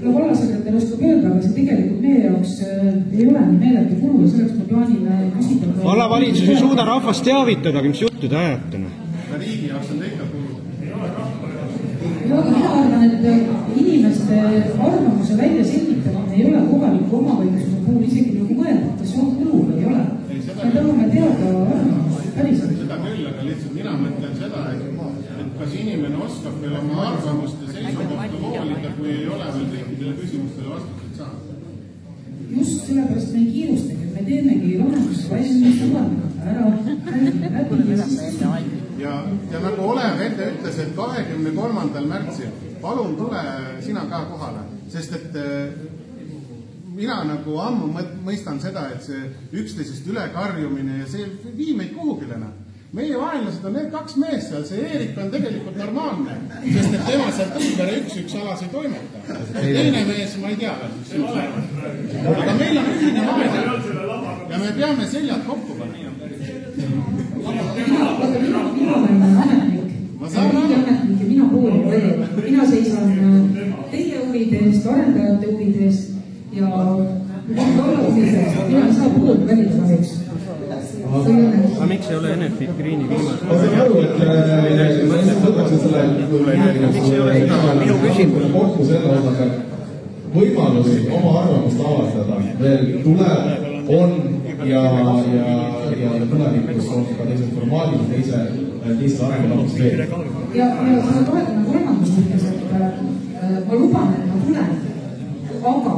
vallasekretär oskab öelda, aga see tegelikult meie jaoks ei ole nii meeletu kulu ja selleks me plaanime küsida. Vallavalitsus ei suuda rahvast teavitada, mis juttu te ajate. Riigi jaoks on ikka kulu. Aga mina arvan, et inimeste arvamuse välja selgitamine ei ole kohaliku omavalitsuse puhul isegi nagu mõelda, kas see on kulu või ei ole. Me tahame teada arvamust, päriselt. Seda küll, aga lihtsalt mina mõtlen seda, et kas inimene oskab veel oma arvamust ja seisukohta voolida, kui ei ole veel kõikidele küsimustele vastused saanud. Just sellepärast me ei kiirustagi, et me teemegi lahendust valmis, ära läbi. Ja nagu Olev enne ütles, et 23. märtsil palun tule sina ka kohale, sest et mina nagu ammu mõistan seda, et see üksteisest ülekarjumine ja see vii meid kuhugilena. Meie vaenlased on need 2 mees seal, see Eerik on tegelikult normaalne, sest et tema seal Tõmbere 1 alas ei toimeta. Teine mees, ma ei tea, aga meil on ühine vaenlane ja me peame seljad kokku panna. Mina seisan teie huvides, arendajate huvides ja valla huvides. Mina ei saa puud välida kahjuks. Aga miks ei ole Enefit Greeni viimast? Ma saan aru, et ma võtaksin selle minu küsimus kokku selle osas, et võimalusi oma arvamust avaldada veel tuleb, on ja tulevikus on ka teised formaadid, teised arengulamus veel. Ja seda toetame kolmandas mõttes, et ma luban, et ma tulen, aga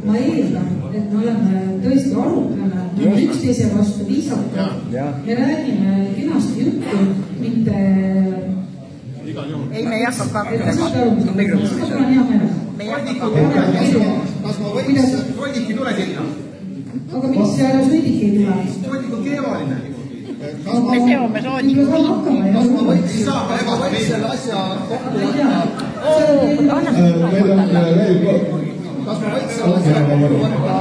ma eeldan, et me oleme tõesti arutleme, me üksteise vastu viisakad, me räägime kenasti juttu, mitte... Ei, me ei hakka ka kas ma võiks Soidik ei tule sinna? Aga miks see ära Soidik ei tule? Soidik on keevaline. Me seome Soodiku viiki. Kas ma võiks selle asja kokku võtta? Meil on veel kord. Kas ma võiks selle asja kokku võtta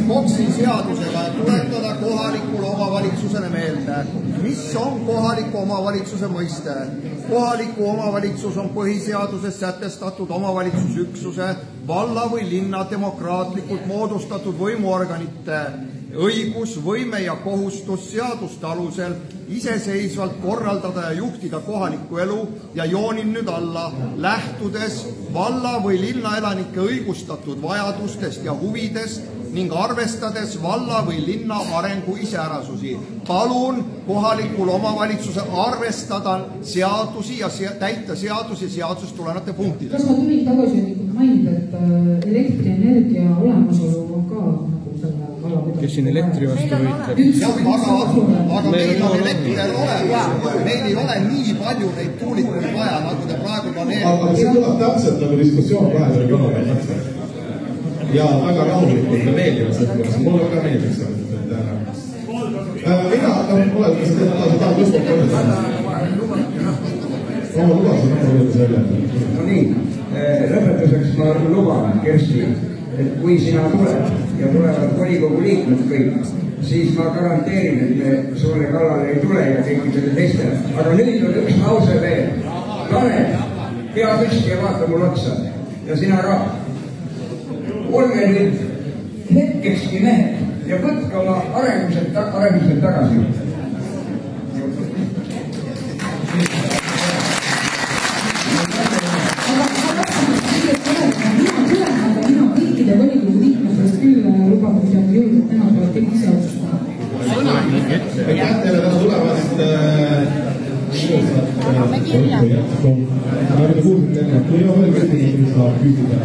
KOKS-i seadusega ja tuletada kohalikule omavalitsusele meelde, mis on kohaliku omavalitsuse mõiste. Kohaliku omavalitsus on põhiseaduses sätestatud omavalitsusüksuse, valla või linna demokraatlikult moodustatud võimuorganite õigus, võime ja kohustus seaduste alusel iseseisvalt korraldada ja juhtida kohalikku elu ja joonin nüüd alla, lähtudes valla või linna elanike õigustatud vajadustest ja huvidest ning arvestades valla või linna arengu iseärasusi. Palun kohalikul omavalitsuse arvestada seadusi ja täita seadusi seadusest tulenevate punktidest. Kas ma tulin tagasi mainida, et elektrienergia olemasolu on ka nagu selle valla? Kes siin elektri vastu võitleb? Aga meil on elekter olemas. Meil ei ole nii palju neid tuulikuid vaja, nagu te praegu planeerite. Aga see tuleb täpselt nagu diskussioon praegu regionaalselt. Ja väga rahulikult ja meeldivas, et mulle ka meeldiks. Mina olen ka seda just oma lubasin selle. No nii, lõpetuseks ma luban, Kersti, et kui sina tuled ja tulevad volikogu liikmed kõik, siis ma garanteerin, et me sulle kallale ei tule ja kõikidele teistele. Aga nüüd on üks lause veel. Tanel, pea püsti ja vaata mul otsa. Ja sina ka. Olge nüüd hetkekski mehed ja võtke oma arengused tagasi. Mina kõikide volikogu liikmetest küll lubada midagi jõudnud, täna peavad kõik ise otsustama. Aitäh teile täna tulemast. Kui on veel küsimusi, saab küsida.